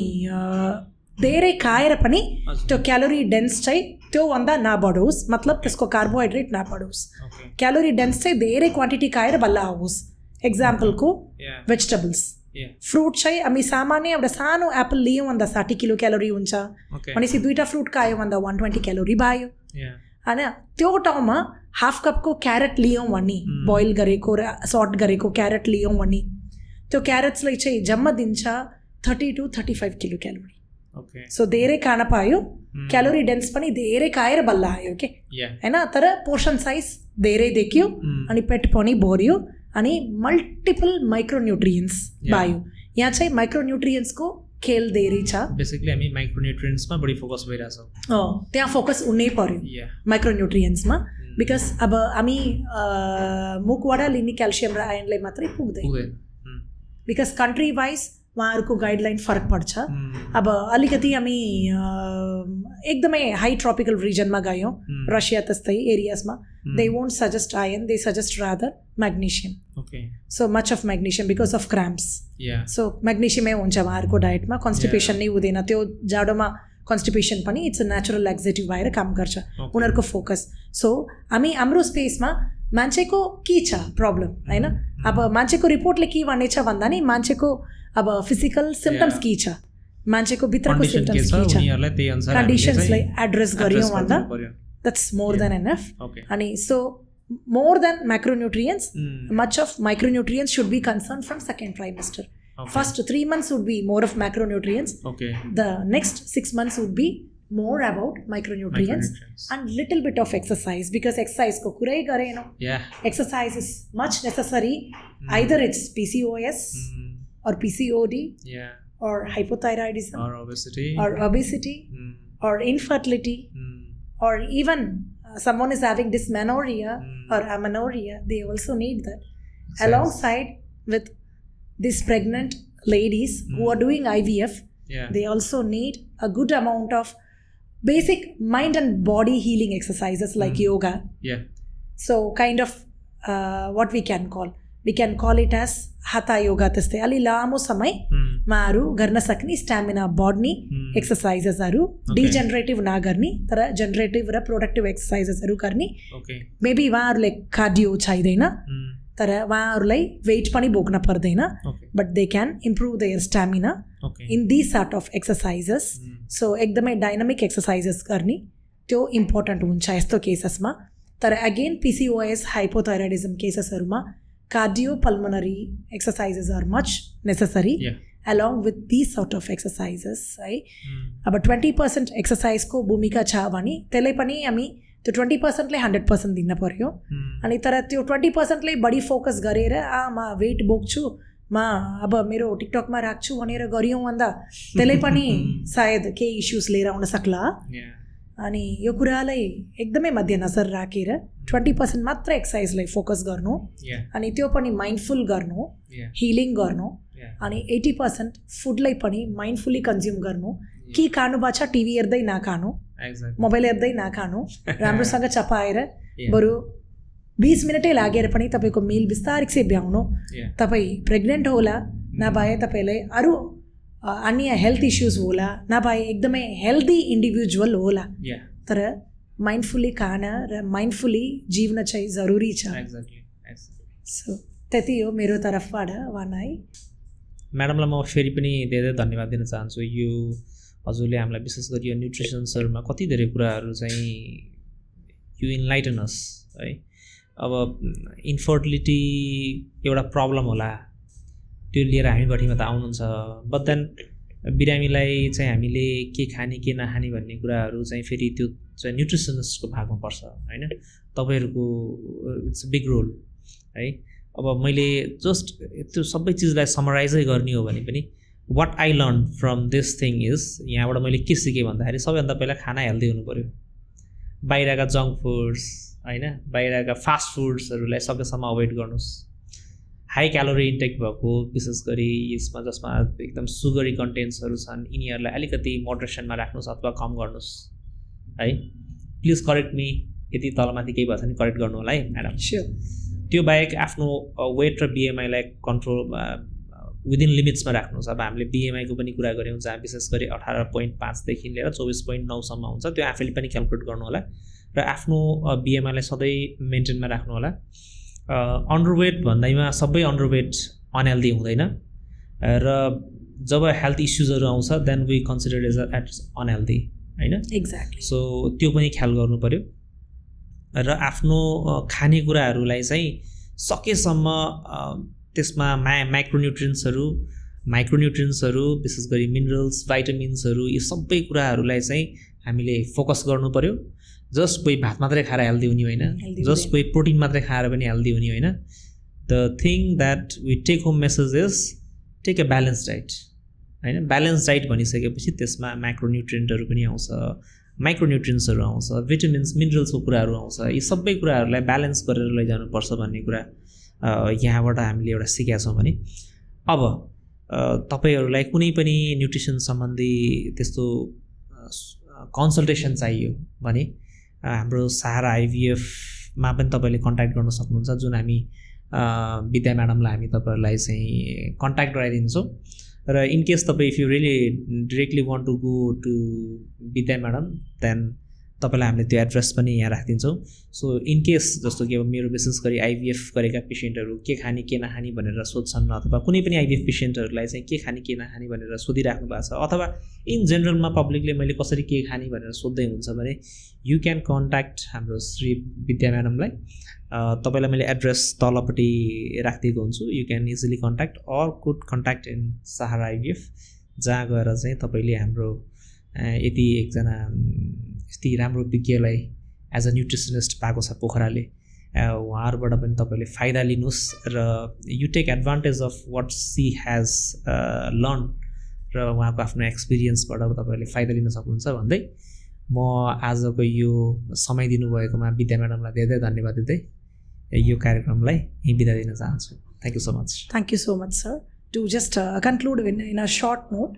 धेरै खाएर पनि त्यो क्यालोरी डेन्स चाहिँ त्योभन्दा नबढोस्, मतलब त्यसको कार्बोहाइड्रेट नबढोस्, क्यालोरी डेन्स चाहिँ धेरै क्वान्टिटी खाएर बल्ल आओस्। एक्जाम्पलको भेजिटेबल्स, फ्रुट चाहिँ हामी सामान्य एउटा सानो एप्पल लियौँ भन्दा 60 किलो क्यालोरी हुन्छ भनेपछि 2टा फ्रुट खायो भन्दा 120 क्यालोरी भयो होइन। त्यो ठाउँमा हाफ कपको क्यारेट लियौँ भने, बोइल गरेको र सट गरेको क्यारेट लियौँ भने त्यो क्यारेट्सलाई चाहिँ जम्मा दिन्छ 30 to 35 किलो क्यालोरी, सो धेरै खान पायो, क्यालोरी डेन्स पनि धेरै खाएर बल्ल आयो के होइन, तर पोर्सन साइज धेरै देखियो अनि पेट पनि भर्यो अनि मल्टिपल माइक्रोन्युट्रियन्ट्स पायो। यहाँ चाहिँ माइक्रोन्युट्रियन्ट्सको खेल धेरै छ, बेसिकली हामी माइक्रोन्युट्रियन्ट्समा बढी फोकस भइरहेछौँ, त्यहाँ फोकस हुनै पर्यो माइक्रोन्युट्रियन्ट्समा, बिकज अब हामी मुखबाट लिने क्याल्सियम र आयनलाई मात्रै पुग्दैन, बिकज कन्ट्री वाइज उहाँहरूको गाइडलाइन फरक पर्छ। अब अलिकति हामी एकदमै हाई ट्रपिकल रिजनमा गयौँ, रसिया त्यस्तै एरियाजमा, they won't suggest iron, they suggest rather magnesium, so much of magnesium because of cramps, so म्याग्नेसियमै हुन्छ उहाँहरूको डायटमा, कन्स्टिपेसन नै हुँदैन, त्यो जाडोमा कन्स्टिपेसन पनि इट्स अ नेचुरल एक्जेटिभ भएर काम गर्छ उनीहरूको फोकस। सो हाम्रो स्पेसमा मान्छेको के छ प्रब्लम होइन, अब मान्छेको रिपोर्टले के भनेछ भन्दा नि मान्छेको अब फिजिकल सिम्टम्स के छ, मान्छेको भित्रको सिम्टम्स के छ, कन्डिसन्सलाई एड्रेस गरियौँ भन्दा द्याट्स मोर देन एनफ। अनि so more than macronutrients, much of micronutrients should be concerned from second trimester. First 3 months would be more of macronutrients, the next 6 months would be more about micronutrients and little bit of exercise, because exercise ko kurai gareno. Exercise is much necessary. Either it's PCOS or PCOD or hypothyroidism or obesity or infertility or even someone is having dysmenorrhea or amenorrhea. They also need that. Alongside with these pregnant ladies who are doing IVF, they also need a good amount of basic mind and body healing exercises like yoga. So kind of what we can call it as hatha yoga. त्यस्तै अलि लामो समयमा हरू गर्न सक्ने stamina बढ्ने एक्सर्साइजेसहरू, degenerative नगर्ने तर जेनरेटिभ र प्रोडक्टिभ एक्सर्साइजेसहरू गर्ने. मेबी उहाँहरूले कार्डियो चाहिँदैन तर उहाँहरूलाई वेट पनि बोक्न पर्दैन, but they can improve their stamina in this sort of exercises. So एकदमै डाइनामिक एक्सर्साइजेस गर्ने त्यो इम्पोर्टेन्ट हुन्छ यस्तो केसेसमा. तर अगेन PCOS हाइपोथाइरोइडिजम केसेसहरूमा cardiopulmonary exercises are much necessary along with these sort of exercises, है. अब 20% एक्सर्साइज को भूमिका छ भने त्यसलाई पनि हामी त्यो 20% ले 100% दिन पर्यो. अनि तर त्यो 20% ले बढी फोकस गरेर म वेट बोक्छु, म अब मेरो टिकटकमा राख्छु भनेर गरियौँ भन्दा त्यसलाई पनि सायद केही इश्यूज लिएर आउन सक्ला. अनि यो कुरालाई एकदमै मध्यनजर राखेर 20% मात्र एक्सर्साइजलाई फोकस गर्नु अनि त्यो पनि माइन्डफुल गर्नु, हिलिङ गर्नु, अनि 80% फुडलाई पनि माइन्डफुली कन्ज्युम गर्नु. के खानु भएको छ टिभी हेर्दै नखानु, मोबाइल हेर्दै नखानु, राम्रोसँग चपाएर बरु 20 मिनटै लागेर पनि तपाईँको मिल बिस्तारै से भ्याउनु. तपाईँ प्रेग्नेन्ट होला, नभए तपाईँलाई अरू अन्य हेल्थ इश्यूज होला, नभए एकदमै हेल्दी इन्डिभिजुअल होला, तर माइन्डफुली खान र माइन्डफुली जीवन चाहिँ जरुरी छ. सो त्यति हो मेरो तर्फबाट भन्न है. म्याडमलाई म फेरि पनि धेरै धन्यवाद दिन चाहन्छु. यो हजुरले हामीलाई विशेष गरी यो न्युट्रिसन्सहरूमा कति धेरै कुराहरू चाहिँ यु इन्लाइटन अस है. अब इन्फर्टिलिटी एउटा प्रब्लम होला, त्यो लिएर हामी बढीमा त आउनुहुन्छ, बट देन बिरामीलाई चाहिँ हामीले के खाने के नखाने भन्ने कुराहरू चाहिँ फेरि त्यो चाहिँ न्युट्रिसनिस्टको भागमा पर्छ होइन. तपाईँहरूको इट्स बिग रोल है. अब मैले जस्ट त्यो सबै चिजलाई समराइजै गर्ने हो भने पनि what I learn from this thing is, यहाँबाट मैले के सिकेँ भन्दाखेरि सबैभन्दा पहिला खाना हेल्दी हुनु पऱ्यो. बाहिरका जङ्क फुड्स होइन, बाहिरका फास्ट फुड्सहरूलाई सकेसम्म अभोइड गर्नुहोस्. हाई क्यालोरी इन्टेक भएको विशेष गरी यसमा जसमा एकदम सुगरी कन्टेन्ट्सहरू छन् यिनीहरूलाई अलिकति मोडरेसनमा राख्नुहोस् अथवा कम गर्नुहोस् है. प्लिज करेक्ट मी, यदि तलमाथि केही भएछ भने करेक्ट गर्नु होला है म्याडम. त्यो बाहेक आफ्नो वेट र BMI लाई कन्ट्रोल विदिन लिमिट्समा राख्नुहोस्. अब हामीले BMI को पनि कुरा गऱ्यौँ जहाँ विशेष गरी 18.5 देखि लिएर 24.9 सम्म हुन्छ, त्यो आफैले पनि क्यालकुलेट गर्नु होला र आफ्नो BMI लाई सधैँ मेन्टेनमा राख्नु होला. अन्डरवेट भन्दैमा सबै अन्डरवेट अनहेल्दी हुँदैन र जब हेल्थ इस्युजहरू आउँछ then we consider as unhealthy होइन. एक्ज्याक्टली. सो त्यो पनि ख्याल गर्नु पऱ्यो र आफ्नो खानेकुराहरूलाई चाहिँ सकेसम्म त्यसमा माइक्रोन्युट्रियन्ट्सहरू विशेष गरी मिनरल्स, भाइटामिन्सहरू, यी सबै कुराहरूलाई चाहिँ हामीले फोकस गर्नु पऱ्यो. जस्ट कोही भात मात्रै खाएर हेल्दी हुने होइन, जस्ट कोही प्रोटिन मात्रै खाएर पनि हेल्दी हुने होइन. The thing that we take home message is take a balance diet होइन. ब्यालेन्स डाइट भनिसकेपछि त्यसमा माइक्रोन्युट्रियन्टहरू पनि आउँछ, माइक्रोन्युट्रियन्ट्सहरू आउँछ, भिटामिन्स मिनरल्सको कुराहरू आउँछ. यी सबै कुराहरूलाई ब्यालेन्स गरेर लैजानुपर्छ भन्ने कुरा यहाँबाट हामीले एउटा सिकेका छौँ भने. अब तपाईँहरूलाई कुनै पनि न्युट्रिसन सम्बन्धी त्यस्तो कन्सल्टेसन चाहियो भने हाम्रो सहारा IVFमा पनि तपाईँले कन्ट्याक्ट गर्न सक्नुहुन्छ, जुन हामी विद्या म्याडमलाई हामी तपाईँहरूलाई चाहिँ कन्ट्याक्ट गराइदिन्छौँ. र इनकेस तपाईँ if you really directly want to go to Vidya madam then तपाईँलाई हामीले त्यो एड्रेस पनि यहाँ राखिदिन्छौँ. सो इनकेस जस्तो कि अब मेरो विशेष गरी IVF गरेका पेसेन्टहरू के खाने के नखाने भनेर सोध्छन्, अथवा कुनै पनि IVF पेसेन्टहरूलाई चाहिँ के खाने के नखाने भनेर सोधिराख्नु भएको छ, अथवा इन जेनरलमा पब्लिकले मैले कसरी के खाने भनेर सोध्दै हुन्छ भने यु क्यान कन्ट्याक्ट हाम्रो श्री विद्या म्याडमलाई. तपाईँलाई मैले एड्रेस तलपट्टि राखिदिएको हुन्छु. You can easily contact or could contact in Sahara IVF, जहाँ गएर चाहिँ तपाईँले हाम्रो यति एकजना यति राम्रो विज्ञलाई एज अ न्युट्रिसनिस्ट पाएको छ पोखराले, उहाँहरूबाट पनि तपाईँले फाइदा लिनुहोस् र you take advantage of what she has learn र उहाँको आफ्नो एक्सपिरियन्सबाट तपाईँले फाइदा लिन सक्नुहुन्छ भन्दै म आजको यो समय दिनुभएकोमा विद्या म्याडमलाई धेरै धेरै धन्यवाद दिँदै यो कार्यक्रमलाई यहीँ बिदा दिन चाहन्छु। Thank you so much. Thank you so much, sir. To just conclude in a short note,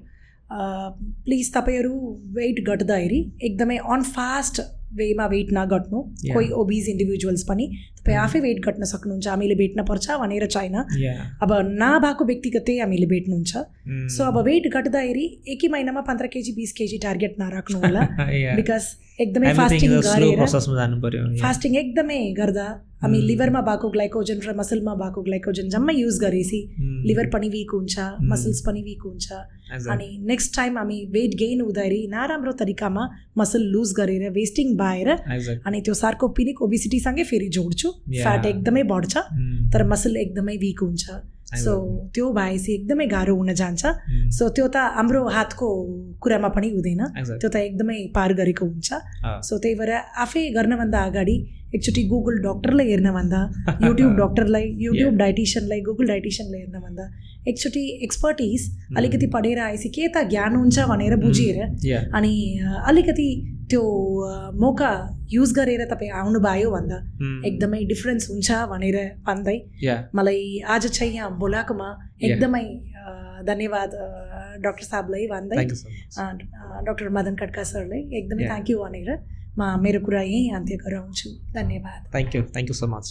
please तपाईँहरू वेट घट्दाखेरि एकदमै अन फास्ट वेमा वेट नघट्नु। कोही ओबिज इन्डिभिजुअल्स पनि तपाईँ आफै वेट घट्न सक्नुहुन्छ, हामीले भेट्न पर्छ भनेर छैन, अब नभएको व्यक्तिगतै हामीले भेट्नुहुन्छ। सो अब वेट घट्दाखेरि एकै महिनामा 15 केजी 20 केजी टार्गेट नराख्नु होला, बिकज एकदमै फास्टिङ गरेर फास्टिङ एकदमै गर्दा हामी लिभरमा भएको ग्लाइकोजन र मसलमा भएको ग्लाइकोजन जम्मै युज गरेपछि लिभर पनि विक हुन्छ, मसल्स पनि विक हुन्छ। अनि नेक्स्ट टाइम हामी वेट गेन हुँदाखेरि नराम्रो तरिकामा मसल लुज गरेर वेस्टिङ भएर अनि त्यो सार्कोपेनिक ओबिसिटीसँगै फेरि जोड्छु, फ्याट एकदमै बढ्छ तर मसल एकदमै विक हुन्छ। सो त्यो भएपछि एकदमै गाह्रो हुन जान्छ। सो त्यो त हाम्रो हातको कुरामा पनि हुँदैन, त्यो त एकदमै पार गरेको हुन्छ। सो त्यही भएर आफै गर्नभन्दा अगाडि एकचोटि गुगल डक्टरलाई हेर्नभन्दा युट्युब डक्टरलाई, युट्युब डाइटिसियनलाई, गुगल डाइटिसियनलाई हेर्नभन्दा एकचोटि एक्सपर्टिज अलिकति पढेर आएपछि के त ज्ञान हुन्छ भनेर बुझेर अनि अलिकति त्यो मौका युज गरेर तपाईँ आउनुभयो भन्दा एकदमै डिफ्रेन्स हुन्छ भनेर भन्दै मलाई आज चाहिँ यहाँ बोलाएकोमा एकदमै धन्यवाद डाक्टर साहबलाई भन्दै डाक्टर मदन खड्का सरलाई एकदमै थ्याङ्क यू भनेर म मेरो कुरा यहीँ अन्त्य गराउँछु। धन्यवाद। Thank you so much.